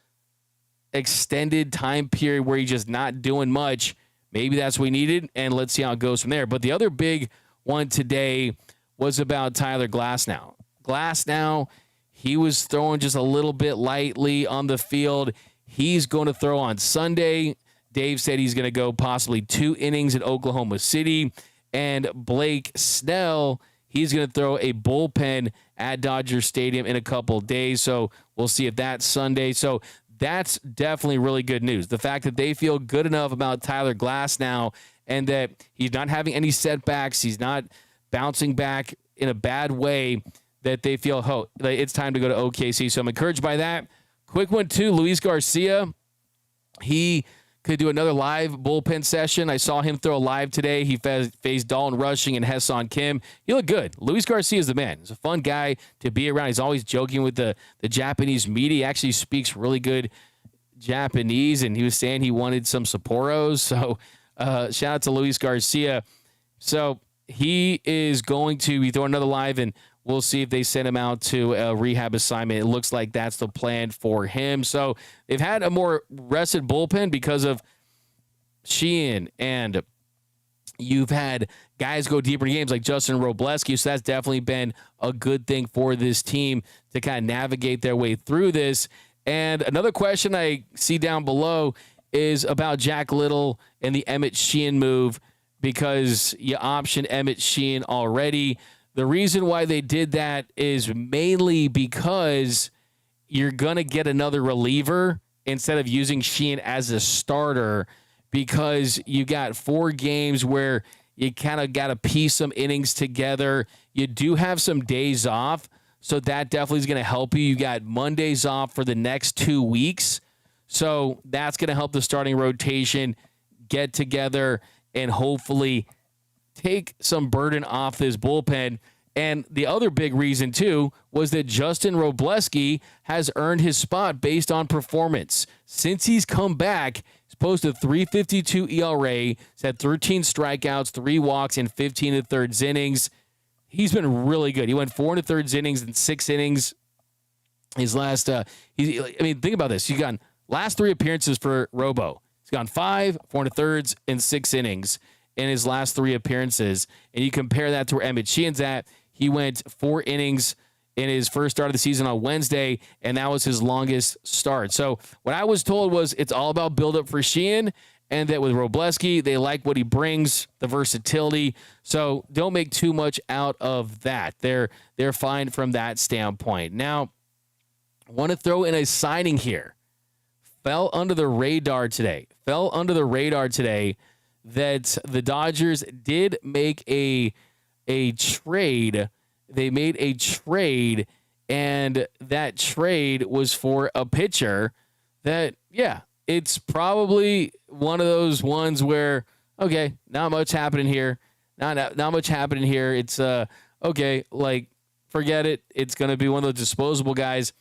extended time period where he's just not doing much. Maybe that's what we needed, and let's see how it goes from there. But the other big one today was about Tyler Glasnow. Glasnow, he was throwing just a little bit lightly on the field. He's going to throw on Sunday. Dave said he's going to go possibly 2 innings at Oklahoma City. And Blake Snell, he's going to throw a bullpen at Dodger Stadium in a couple of days. So we'll see if that's Sunday. So that's definitely really good news. The fact that they feel good enough about Tyler Glasnow, and that he's not having any setbacks, he's not bouncing back in a bad way, that they feel it's time to go to OKC. So I'm encouraged by that. Quick one, too, Luis Garcia. He could do another live bullpen session. I saw him throw live today. He faced Dalton Rushing and Haesung Kim. He looked good. Luis Garcia is the man. He's a fun guy to be around. He's always joking with the Japanese media. He actually speaks really good Japanese, and he was saying he wanted some Sapporos. So shout out to Luis Garcia. So he is going to be throwing another live, and we'll see if they send him out to a rehab assignment. It looks like that's the plan for him. So they've had a more rested bullpen because of Sheehan, and you've had guys go deeper in games like Justin Robleski. So that's definitely been a good thing for this team to kind of navigate their way through this. And another question I see down below is about Jack Little and the Emmet Sheehan move, because you optioned Emmet Sheehan already. The reason why they did that is mainly because you're going to get another reliever instead of using Sheehan as a starter, because you got 4 games where you kind of got to piece some innings together. You do have some days off, so that definitely is going to help you. You got Mondays off for the next 2 weeks, so that's going to help the starting rotation get together and hopefully take some burden off this bullpen. And the other big reason, too, was that Justin Robleski has earned his spot based on performance. Since he's come back, he's posted a 3.52 ERA, he's had 13 strikeouts, 3 walks, and 15 1/3 innings. He's been really good. He went 4 1/3 innings in 6 innings. His last, think about this. He's gone last 3 appearances for Robo. He's gone 5, 4 1/3, and 6 innings. in his last 3 appearances. And you compare that to where Emmet Sheehan's at. He went 4 innings in his first start of the season on Wednesday, and that was his longest start. So what I was told was it's all about build-up for Sheehan, and that with Robleski, they like what he brings, the versatility. So don't make too much out of that. They're fine from that standpoint. Now, I want to throw in a signing here. Fell under the radar today that the Dodgers did make a trade. They made a trade, and that trade was for a pitcher that, yeah, it's probably one of those ones where, okay, not much happening here. Not much happening here. It's, okay, like, forget it. It's going to be one of those disposable guys.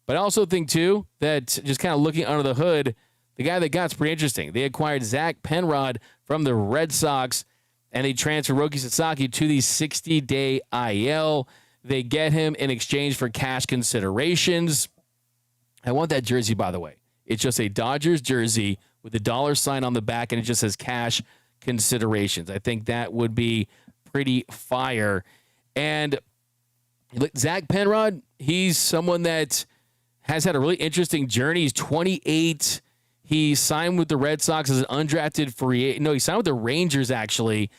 But I also think, too, that just kind of looking under the hood, the guy they got's pretty interesting. They acquired Zach Penrod from the Red Sox, and they transferred Roki Sasaki to the 60-day IL. They get him in exchange for cash considerations. I want that jersey, by the way. It's just a Dodgers jersey with a dollar sign on the back, and it just says cash considerations. I think that would be pretty fire. And Zach Penrod, he's someone that has had a really interesting journey. He's 28. He signed with the Red Sox as an undrafted free agent. No, he signed with the Rangers, actually,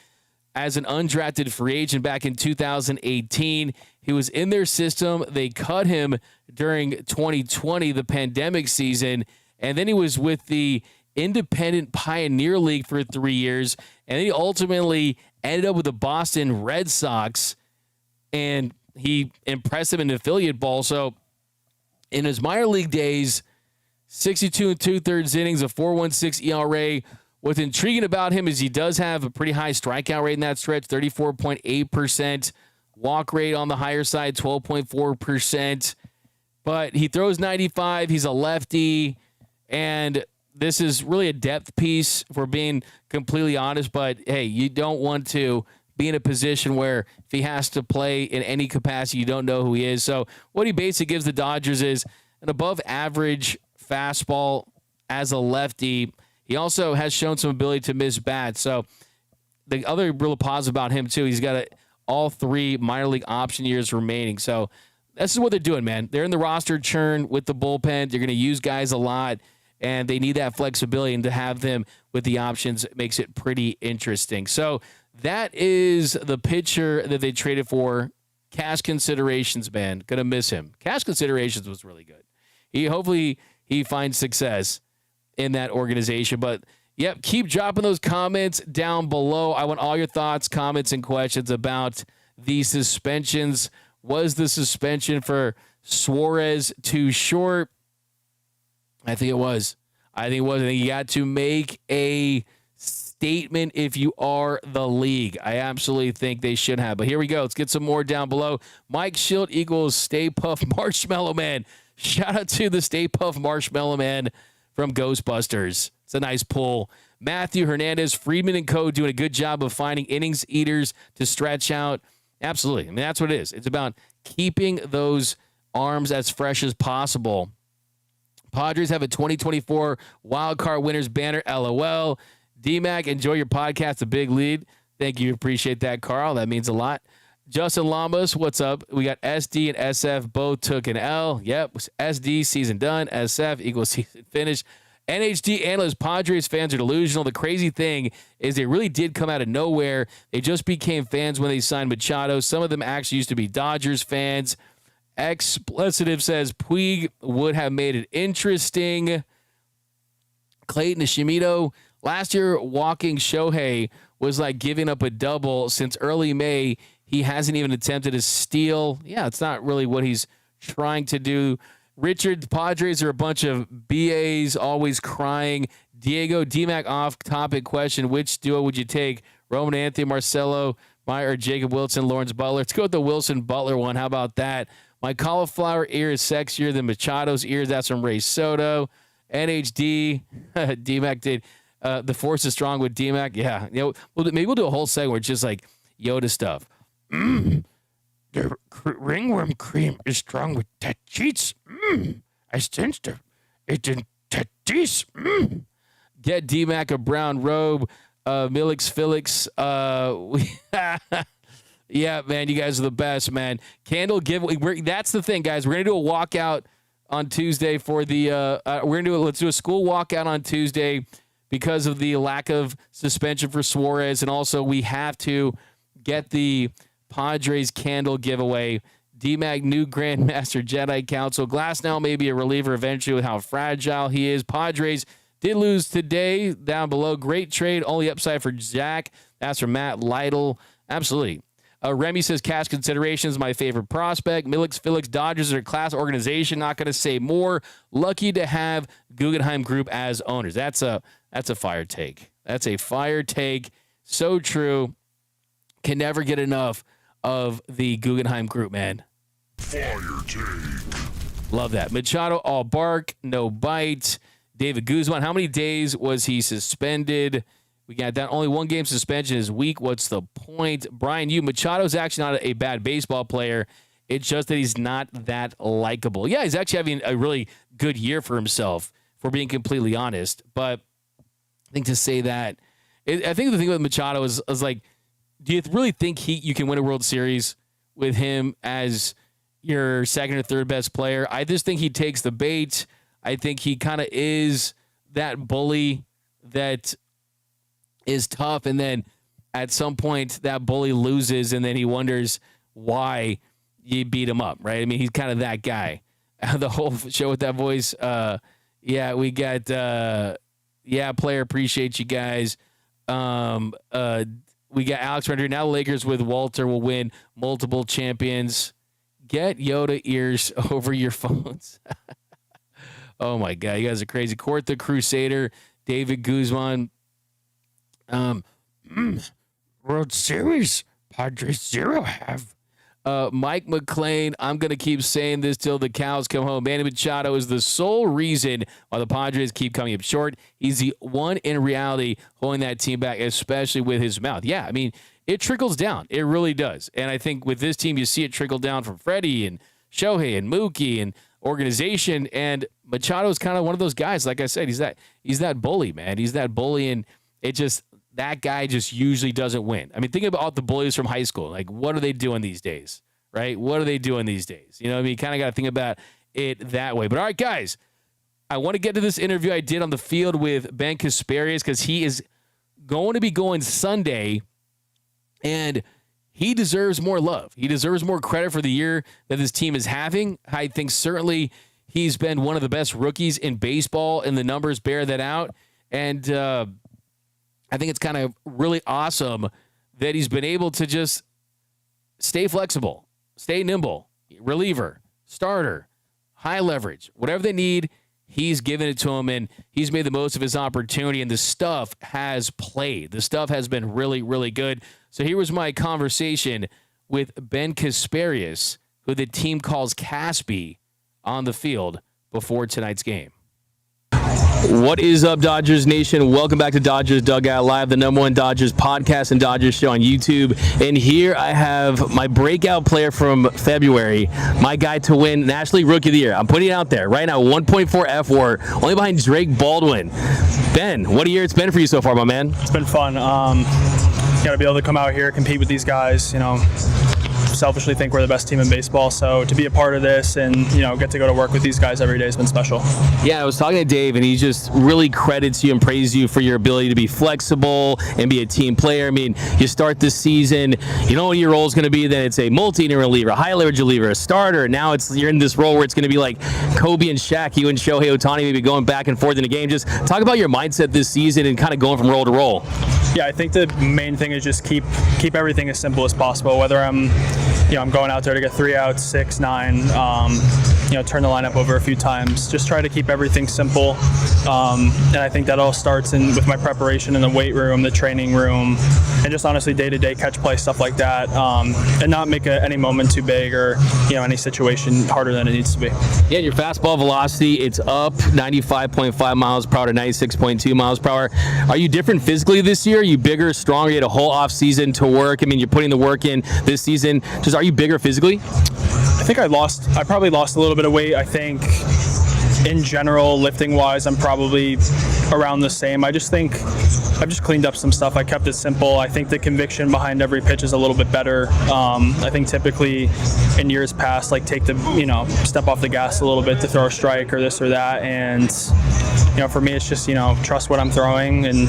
as an undrafted free agent back in 2018. He was in their system. They cut him during 2020, the pandemic season, and then he was with the Independent Pioneer League for 3 years, and then he ultimately ended up with the Boston Red Sox, and he impressed them in affiliate ball. So in his minor league days, 62 2/3 innings, a 4.16 ERA. What's intriguing about him is he does have a pretty high strikeout rate in that stretch, 34.8%. Walk rate on the higher side, 12.4%. But he throws 95. He's a lefty. And this is really a depth piece, if we're being completely honest. But, hey, you don't want to be in a position where if he has to play in any capacity, you don't know who he is. So what he basically gives the Dodgers is an above-average fastball as a lefty. He also has shown some ability to miss bats. So the other real positive about him, too, he's got all 3 minor league option years remaining. So this is what they're doing, man. They're in the roster churn with the bullpen. They're going to use guys a lot, and they need that flexibility, and to have them with the options makes it pretty interesting. So that is the pitcher that they traded for. Cash considerations, man. Going to miss him. Cash considerations was really good. Hopefully he finds success in that organization. But, yep, keep dropping those comments down below. I want all your thoughts, comments, and questions about the suspensions. Was the suspension for Suarez too short? I think it was. I think you got to make a statement if you are the league. I absolutely think they should have. But here we go. Let's get some more down below. Mike Schilt equals Stay Puft Marshmallow Man. Shout out to the Stay Puft Marshmallow Man from Ghostbusters. It's a nice pull. Matthew Hernandez, Friedman and Co. doing a good job of finding innings eaters to stretch out. Absolutely. I mean, that's what it is. It's about keeping those arms as fresh as possible. Padres have a 2024 Wild Card Winners banner. LOL. D-Mac, enjoy your podcast. A big lead. Thank you. Appreciate that, Carl. That means a lot. Justin Lamas, what's up? We got SD and SF both took an L. Yep. SD, season done. SF equals season finished. NHD analyst, Padres fans are delusional. The crazy thing is they really did come out of nowhere. They just became fans when they signed Machado. Some of them actually used to be Dodgers fans. Expletive says Puig would have made it interesting. Clayton Ishimito, last year walking Shohei was like giving up a double. Since early May, he hasn't even attempted a steal. Yeah, it's not really what he's trying to do. Richard, the Padres are a bunch of BAs, always crying. Diego, D-Mac off-topic question. Which duo would you take? Roman Anthony, Marcelo, Meyer, or Jacob Wilson, Lawrence Butler? Let's go with the Wilson-Butler one. How about that? My cauliflower ear is sexier than Machado's ears. That's from Ray Soto. NHD, D-Mac did. The force is strong with D-Mac. Yeah. Maybe we'll do a whole segment where it's just like Yoda stuff. The ringworm cream is strong with cheats. I sensed it in Tatis. Get D-Mac a brown robe. Milix Felix. Yeah, man, you guys are the best, man. Candle giveaway. That's the thing, guys. We're gonna do a walkout on Tuesday for the. Let's do a school walkout on Tuesday because of the lack of suspension for Suarez, and also we have to get the Padres candle giveaway. D-Mac, new Grandmaster Jedi Council. Glasnow may be a reliever eventually with how fragile he is. Padres did lose today down below. Great trade. Only upside for Zach. That's from Matt Lytle. Absolutely. Remy says cash consideration is my favorite prospect. Milix Felix, Dodgers are a class organization. Not going to say more. Lucky to have Guggenheim Group as owners. That's a fire take. That's a fire take. So true. Can never get enough of the Guggenheim Group, man. Fire take. Love that. Machado, all bark, no bite. David Guzman, how many days was he suspended? We got that. Only one game suspension is weak. What's the point? Brian, Machado's actually not a bad baseball player. It's just that he's not that likable. Yeah, he's actually having a really good year for himself, for being completely honest. But I think to say that, I think the thing with Machado is like, do you really think you can win a World Series with him as your second or third best player? I just think he takes the bait. I think he kind of is that bully that is tough, and then at some point that bully loses, and then he wonders why you beat him up, right? I mean, he's kind of that guy. The whole show with that voice. Yeah, we got player, appreciate you guys. We got Alex Render. Now the Lakers with Walter will win multiple champions. Get Yoda ears over your phones. Oh my God, you guys are crazy. Court the Crusader, David Guzman. World Series, Padres 0 have. Mike McKain, I'm going to keep saying this till the cows come home. Manny Machado is the sole reason why the Padres keep coming up short. He's the one in reality holding that team back, especially with his mouth. Yeah, I mean, it trickles down. It really does. And I think with this team, you see it trickle down from Freddie and Shohei and Mookie and organization. And Machado is kind of one of those guys. Like I said, he's that bully, man. He's that bully, and that guy just usually doesn't win. I mean, think about all the bullies from high school. Like, what are they doing these days, right? What are they doing these days? You know what I mean? You kind of got to think about it that way. But all right, guys, I want to get to this interview I did on the field with Ben Casparius because he is going to be going Sunday, and he deserves more love. He deserves more credit for the year that this team is having. I think certainly he's been one of the best rookies in baseball, and the numbers bear that out. And I think it's kind of really awesome that he's been able to just stay flexible, stay nimble, reliever, starter, high leverage, whatever they need, he's given it to them, and he's made the most of his opportunity, and the stuff has played. The stuff has been really, really good. So here was my conversation with Ben Casparius, who the team calls Caspy, on the field before tonight's game. What is up, Dodgers Nation? Welcome back to Dodgers Dugout Live, the #1 Dodgers podcast and Dodgers show on YouTube. And here I have my breakout player from February, my guy to win National League Rookie of the Year. I'm putting it out there right now, 1.4 F-WAR, only behind Drake Baldwin. Ben, what a year it's been for you so far, my man. It's been fun. Got to be able to come out here, compete with these guys, selfishly think we're the best team in baseball, so to be a part of this and get to go to work with these guys every day has been special. Yeah, I was talking to Dave, and he just really credits you and praises you for your ability to be flexible and be a team player. I mean, you start this season, you know what your role is going to be, then it's a multi-inning reliever, a high leverage reliever, a starter. Now you're in this role where it's going to be like Kobe and Shaq, you and Shohei Ohtani maybe going back and forth in a game. Just talk about your mindset this season and kind of going from role to role. Yeah, I think the main thing is just keep everything as simple as possible. Whether I'm going out there to get 3 outs, 6, 9, turn the lineup over a few times. Just try to keep everything simple. And I think that all starts with my preparation in the weight room, the training room, and just honestly day-to-day catch play, stuff like that. And not make any moment too big or any situation harder than it needs to be. Yeah, your fastball velocity, it's up 95.5 miles per hour to 96.2 miles per hour. Are you different physically this year? Are you bigger, stronger? You had a whole off season to work. I mean, you're putting the work in this season. Just are you bigger physically? I think I probably lost a little bit of weight. I think in general, lifting wise, I'm probably around the same. I just think I've just cleaned up some stuff. I kept it simple. I think the conviction behind every pitch is a little bit better. I think typically in years past, like take the, step off the gas a little bit to throw a strike or this or that. And, for me, it's just, trust what I'm throwing and,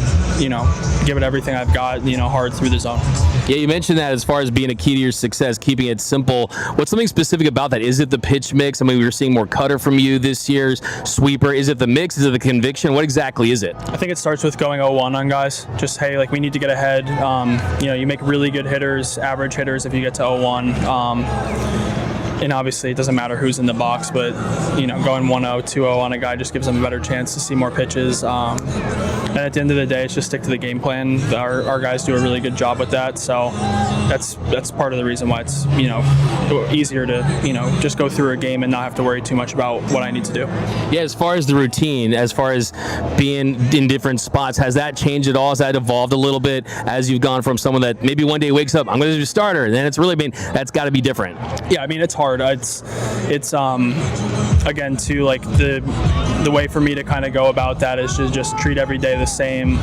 give it everything I've got, hard through the zone. Yeah, you mentioned that as far as being a key to your success, keeping it simple. What's something specific about that? Is it the pitch mix? I mean, we were seeing more cutter from you this year's sweeper. Is it the mix? Is it the conviction? What exactly is it? I think it starts with going 0-1 on guys. Just, hey, like we need to get ahead. You make really good hitters, average hitters if you get to 0-1. And obviously it doesn't matter who's in the box, but going 1-0, 2-0 on a guy just gives them a better chance to see more pitches. And at the end of the day, it's just stick to the game plan. Our guys do a really good job with that, so that's part of the reason why it's easier to just go through a game and not have to worry too much about what I need to do. Yeah, as far as the routine, as far as being in different spots, has that changed at all? Has that evolved a little bit as you've gone from someone that maybe one day wakes up, I'm going to be a starter, and then it's really been that's got to be different. Yeah, I mean it's hard. It's again too like the way for me to kind of go about that is to just treat every day the same.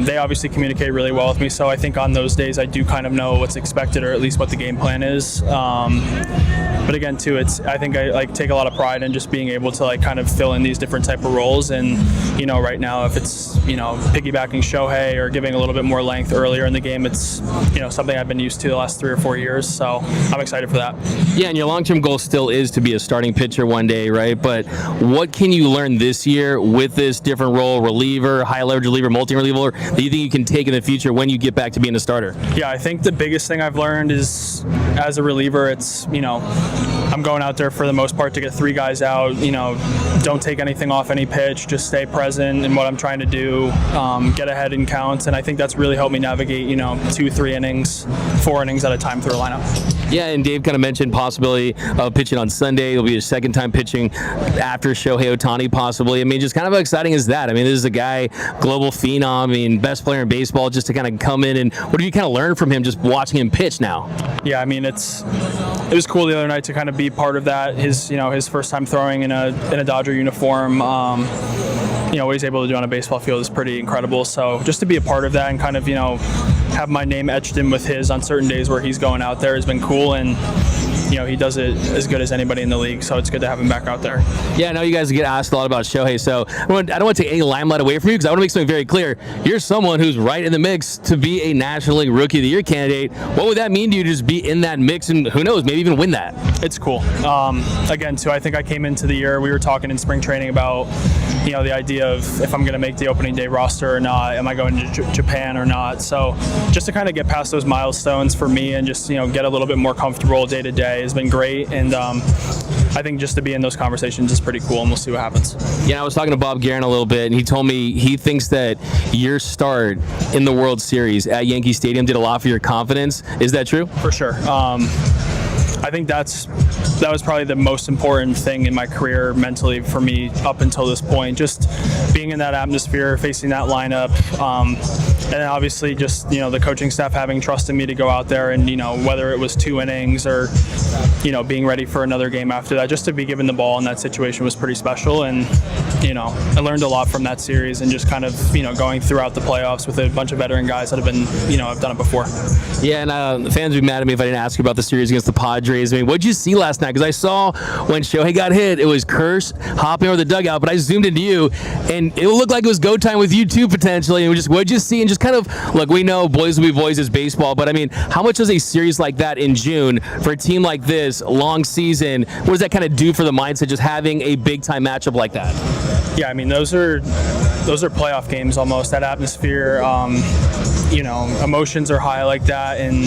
They obviously communicate really well with me, so I think on those days I do kind of know what's expected or at least what the game plan is. But again too, I think I take a lot of pride in just being able to kind of fill in these different type of roles. And right now if it's piggybacking Shohei or giving a little bit more length earlier in the game, it's something I've been used to the last 3 or 4 years. So I'm excited for that. Yeah, and your long-term goal still is to be a starting pitcher one day, right? But what can you learn this year with this different role, reliever, high leverage reliever, multi-reliever, that you think you can take in the future when you get back to being a starter? Yeah, I think the biggest thing I've learned is as a reliever, it's I'm going out there for the most part to get 3 guys out. Don't take anything off any pitch. Just stay present in what I'm trying to do. Get ahead in counts, and I think that's really helped me navigate 2, 3 innings, 4 innings at a time through a lineup. Yeah, and Dave kind of mentioned possibility of pitching on Sunday. It'll be his second time pitching after Shohei Ohtani, possibly. I mean, just kind of how exciting is that? I mean, this is a guy, global phenom, I mean, best player in baseball, just to kind of come in and what have you kind of learned from him just watching him pitch now? Yeah, I mean, it was cool the other night to kind of be part of that. His first time throwing in a Dodger uniform. What he's able to do on a baseball field is pretty incredible. So just to be a part of that and kind of have my name etched in with his on certain days where he's going out there has been cool. And he does it as good as anybody in the league, so it's good to have him back out there. Yeah, I know you guys get asked a lot about Shohei, so I don't want to take any limelight away from you because I want to make something very clear. You're someone who's right in the mix to be a National League Rookie of the Year candidate. What would that mean to you to just be in that mix and who knows, maybe even win that? It's cool. Again, too, I think I came into the year, we were talking in spring training about the idea of if I'm going to make the opening day roster or not, am I going to Japan or not? So just to kind of get past those milestones for me and just get a little bit more comfortable day to day has been great. And I think just to be in those conversations is pretty cool, and we'll see what happens. Yeah, I was talking to Bob Guerin a little bit, and he told me he thinks that your start in the World Series at Yankee Stadium did a lot for your confidence. Is that true? For sure. I think that was probably the most important thing in my career mentally for me up until this point. Just being in that atmosphere, facing that lineup, and then obviously just the coaching staff having trust in me to go out there and whether it was 2 innings or being ready for another game after that, just to be given the ball in that situation was pretty special. And I learned a lot from that series and just kind of going throughout the playoffs with a bunch of veteran guys that have been I've done it before. Yeah, and the fans would be mad at me if I didn't ask you about the series against the Padres. I mean, what did you see last night? Because I saw when Shohei got hit, it was Kershaw hopping over the dugout, but I zoomed into you, and it looked like it was go time with you too, potentially. And what did you see? And just kind of, look, we know boys will be boys as baseball, but I mean, how much does a series like that in June for a team like this, long season, what does that kind of do for the mindset, just having a big-time matchup like that? Yeah, I mean, those are playoff games almost, that atmosphere. Emotions are high like that, and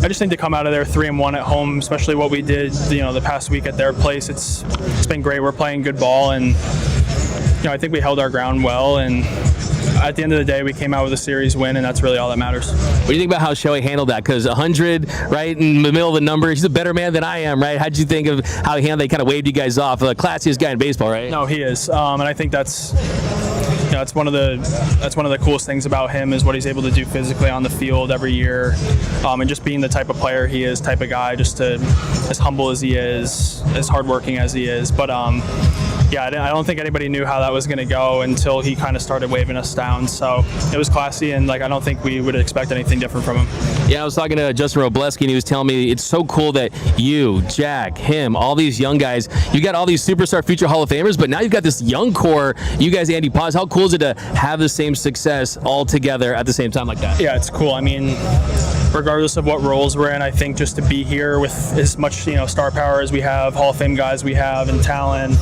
I just think to come out of there 3-1 at home, especially what we did, the past week at their place, it's been great. We're playing good ball, and I think we held our ground well, and at the end of the day, we came out with a series win, and that's really all that matters. What do you think about how Shohei handled that? Because 100, right, in the middle of the numbers, he's a better man than I am, right? How did you think of how he handled? They kind of waved you guys off. The classiest guy in baseball, right? No, he is, and I think that's one of the coolest things about him is what he's able to do physically on the field every year, and just being the type of player he is, type of guy, just as humble as he is, as hardworking as he is, but. yeah, I don't think anybody knew how that was going to go until he kind of started waving us down. So it was classy, and like I don't think we would expect anything different from him. Yeah, I was talking to Justin Robleski, and he was telling me it's so cool that you, Jack, him, all these young guys, you got all these superstar future Hall of Famers, but now you've got this young core. You guys, Andy Paz, how cool is it to have the same success all together at the same time like that? Yeah, it's cool. I mean, regardless of what roles we're in, I think just to be here with as much, star power as we have, Hall of Fame guys we have, and talent.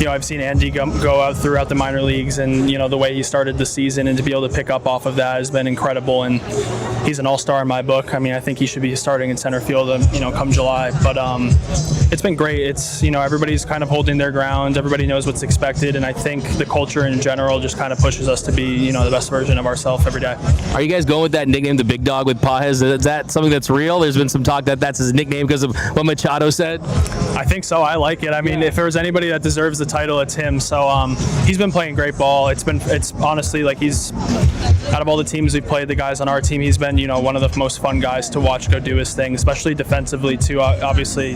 I've seen Andy go out throughout the minor leagues, and the way he started the season, and to be able to pick up off of that has been incredible. And he's an all-star in my book. I mean, I think he should be starting in center field, come July. But it's been great. It's everybody's kind of holding their ground. Everybody knows what's expected, and I think the culture in general just kind of pushes us to be the best version of ourselves every day. Are you guys going with that nickname, the Big Dog, with Pajes? Is that something that's real? There's been some talk that that's his nickname because of what Machado said. I think so. I like it. I mean, if there was anybody that deserves the title, it's him. So he's been playing great ball. It's honestly like he's, out of all the teams we've played, the guys on our team, he's been one of the most fun guys to watch go do his thing, especially defensively too. Obviously,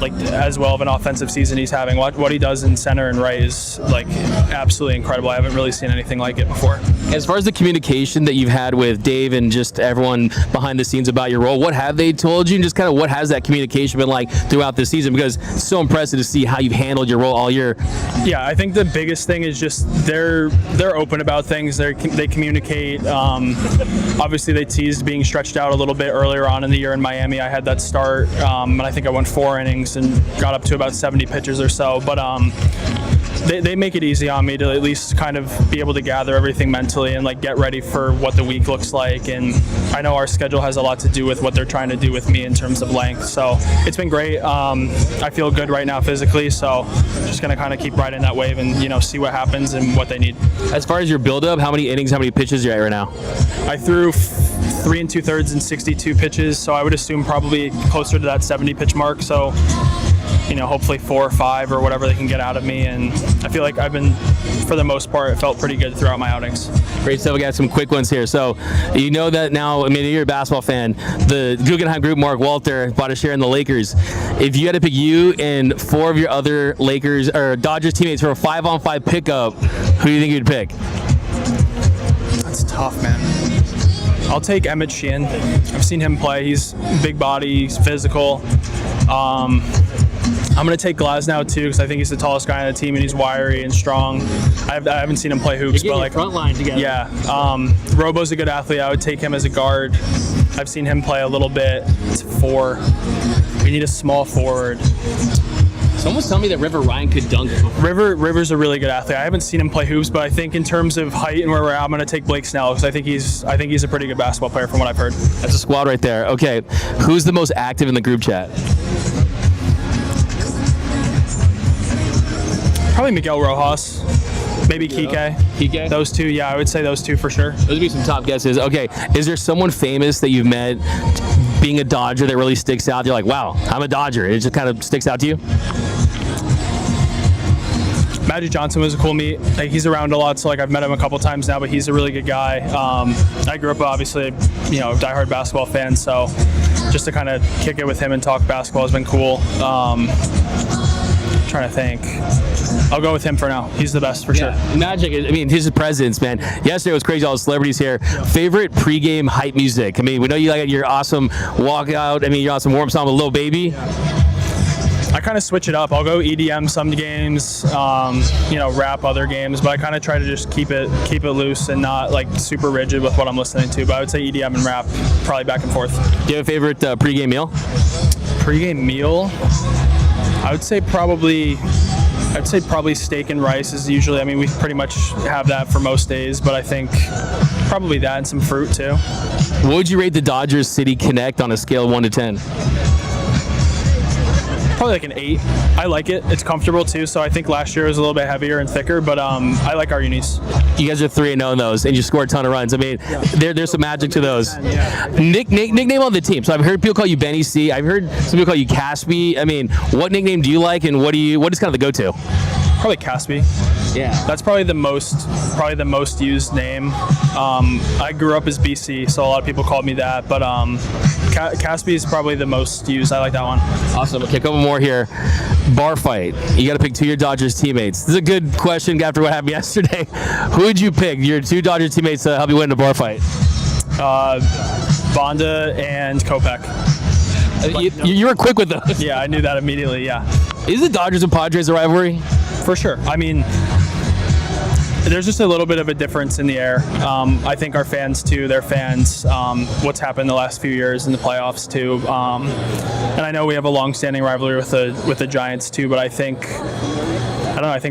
like as well of an offensive season he's having. What he does in center and right is like absolutely incredible. I haven't really seen anything like it before. As far as the communication that you've had with Dave and just everyone behind the scenes about your role, what have they told you, and just kind of what has that communication been like throughout the season? Because it's so impressive to see how you've handled your role all year. Yeah, I think the biggest thing is just they're open about things. They communicate. Obviously, they teased being stretched out a little bit earlier on in the year in Miami. I had that start, and I think I went 4 innings and got up to about 70 pitches or so. But they make it easy on me to at least kind of be able to gather everything mentally and like get ready for what the week looks like. And I know our schedule has a lot to do with what they're trying to do with me in terms of length. So it's been great. I feel good right now physically, so just gonna kind of keep riding that wave and see what happens and what they need. As far as your build-up, how many innings, how many pitches are you at right now? I threw 3 2/3 and 62 pitches, so I would assume probably closer to that 70 pitch mark. So hopefully 4 or 5 or whatever they can get out of me. And I feel like I've been, for the most part, it felt pretty good throughout my outings. Great stuff. We got some quick ones here. So that now, I mean, you're a basketball fan. The Guggenheim Group, Mark Walter, bought a share in the Lakers. If you had to pick you and 4 of your other Lakers or Dodgers teammates for a 5-on-5 pickup, who do you think you'd pick? That's tough, man. I'll take Emmet Sheehan. I've seen him play. He's big body, he's physical. I'm going to take Glasnow too because I think he's the tallest guy on the team and he's wiry and strong. I haven't seen him play hoops, but like front line together. Yeah, Robo's a good athlete. I would take him as a guard. I've seen him play a little bit. It's 4. We need a small forward. Someone's telling me that River Ryan could dunk. River's a really good athlete. I haven't seen him play hoops, but I think in terms of height and where we're at, I'm going to take Blake Snell because I think he's a pretty good basketball player from what I've heard. That's a squad right there. Okay, who's the most active in the group chat? Probably Miguel Rojas, maybe Kike. Kike? Those 2, yeah, I would say those 2 for sure. Those would be some top guesses. Okay, is there someone famous that you've met being a Dodger that really sticks out? You're like, wow, I'm a Dodger. It just kind of sticks out to you? Magic Johnson was a cool meet. Like, he's around a lot, so like I've met him a couple times now, but he's a really good guy. I grew up obviously, diehard basketball fan, so just to kind of kick it with him and talk basketball has been cool. Trying to think. I'll go with him for now. He's the best for sure. Magic, I mean, his presence, man. Yesterday was crazy, all the celebrities here. Favorite pregame hype music? I mean, we know you like your awesome walkout. I mean, your awesome warm song with Lil Baby. I kind of switch it up. I'll go EDM some games, rap other games, but I kind of try to just keep it loose and not like super rigid with what I'm listening to. But I would say EDM and rap, probably back and forth. Do you have a favorite pregame meal? Pregame meal? I would say probably steak and rice is usually, I mean, we pretty much have that for most days, but I think probably that and some fruit too. What would you rate the Dodgers City Connect on a scale of 1 to 10? Probably like an 8. I like it. It's comfortable too, so I think last year was a little bit heavier and thicker, but I like our unis. You guys are 3-0 in those, and you scored a ton of runs. I mean, there's some magic to those. Nickname on the team. So I've heard people call you Benny C. I've heard some people call you Caspi. I mean, what nickname do you like, and what is kind of the go-to? Probably Caspi. Yeah. That's probably the most used name. I grew up as BC, so a lot of people called me that. But Caspi is probably the most used. I like that one. Awesome. Okay, a couple more here. Bar fight. You got to pick 2 of your Dodgers teammates. This is a good question after what happened yesterday. Who would you pick? Your 2 Dodgers teammates to help you win the bar fight. Bonda and Kopech. You were quick with those. Yeah, I knew that immediately. Yeah. Is the Dodgers and Padres a rivalry? For sure. I mean, there's just a little bit of a difference in the air. I think our fans too, their fans, what's happened the last few years in the playoffs too. And I know we have a long-standing rivalry with the Giants too, but I think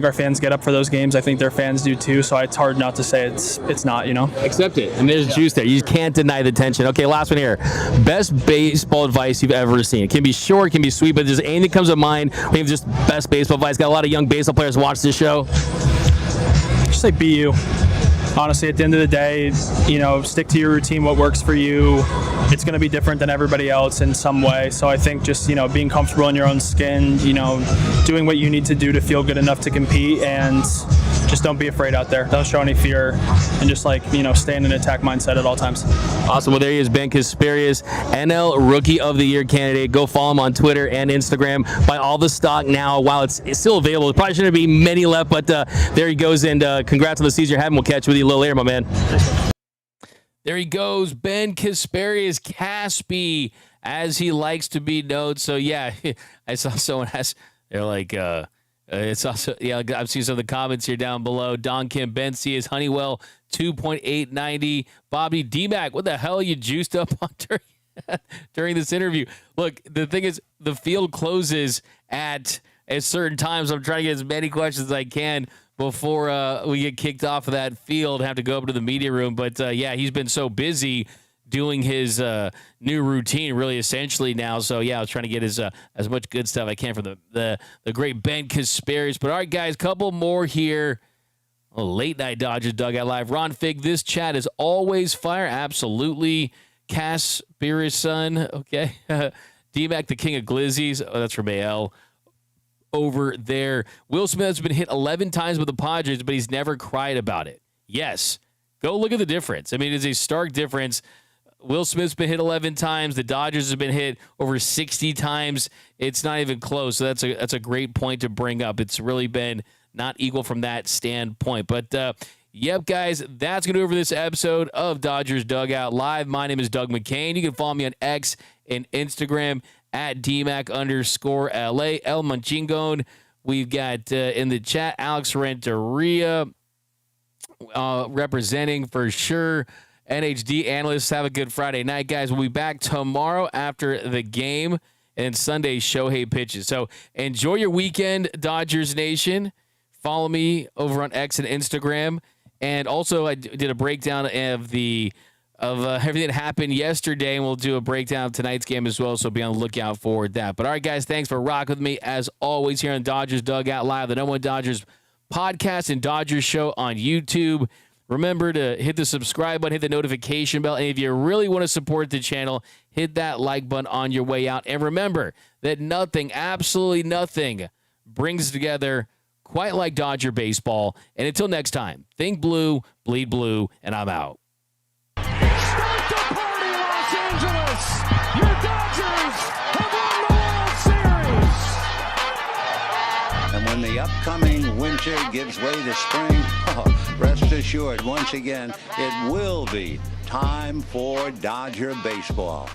our fans get up for those games. I think their fans do too, so it's hard not to say it's not, you know. Accept it. And there's juice there. You can't deny the tension. Okay, last one here. Best baseball advice you've ever seen. It can be short, it can be sweet, but there's anything that comes to mind. We have just best baseball advice. Got a lot of young baseball players watch this show. Just like be you. Honestly, at the end of the day, you know, stick to your routine, what works for you. It's going to be different than everybody else in some way. So I think just, you know, being comfortable in your own skin, you know, doing what you need to do to feel good enough to compete, and just don't be afraid out there. Don't show any fear, and just, like, you know, stay in an attack mindset at all times. Awesome. Well, there he is, Ben Casparius, NL Rookie of the Year candidate. Go follow him on Twitter and Instagram. Buy all the stock now while it's still available. There probably shouldn't be many left, but there he goes. And congrats on the season you're having. We'll catch you with you a little later, my man. There he goes, Ben Casparius, Caspi, as he likes to be known. So, yeah, I saw someone ask, they're like, it's also, yeah, I've seen some of the comments here down below. Don Kim, Ben C is Honeywell, 2.890. Bobby D-Mac, what the hell are you juiced up on during this interview? Look, the thing is, the field closes at certain times. I'm trying to get as many questions as I can before we get kicked off of that field, have to go up to the media room. But, yeah, he's been so busy doing his new routine, really, essentially now. So, yeah, I was trying to get as much good stuff I can from the great Ben Casparius. But, all right, guys, couple more here. A late night Dodgers Dugout Live. Ron Fig, this chat is always fire. Absolutely. Casparius, son. Okay. D-Mac, the king of glizzies. Oh, that's from AL. Over there. Will Smith has been hit 11 times with the Padres, but he's never cried about it. Yes. Go look at the difference. I mean, it's a stark difference. Will Smith's been hit 11 times. The Dodgers have been hit over 60 times. It's not even close. So that's a great point to bring up. It's really been not equal from that standpoint. But, yep, guys, that's going to do it for this episode of Dodgers Dugout Live. My name is Doug McKain. You can follow me on X and Instagram at DMAC_LA. El Manchingon. We've got in the chat Alex Renteria representing for sure. NHD analysts, have a good Friday night, guys. We'll be back tomorrow after the game, and Sunday Shohei pitches. So enjoy your weekend, Dodgers Nation. Follow me over on X and Instagram. And also, I did a breakdown of everything that happened yesterday, and we'll do a breakdown of tonight's game as well, so be on the lookout for that. But all right, guys, thanks for rocking with me as always here on Dodgers Dugout Live, the #1 Dodgers podcast and Dodgers show on YouTube. Remember to hit the subscribe button, hit the notification bell, and if you really want to support the channel, hit that like button on your way out. And remember that nothing, absolutely nothing, brings us together quite like Dodger baseball. And until next time, think blue, bleed blue, and I'm out. Start the party, Los Angeles! Your Dodgers have won the World Series! And when the upcoming winter gives way to spring, rest assured, once again, it will be time for Dodger baseball.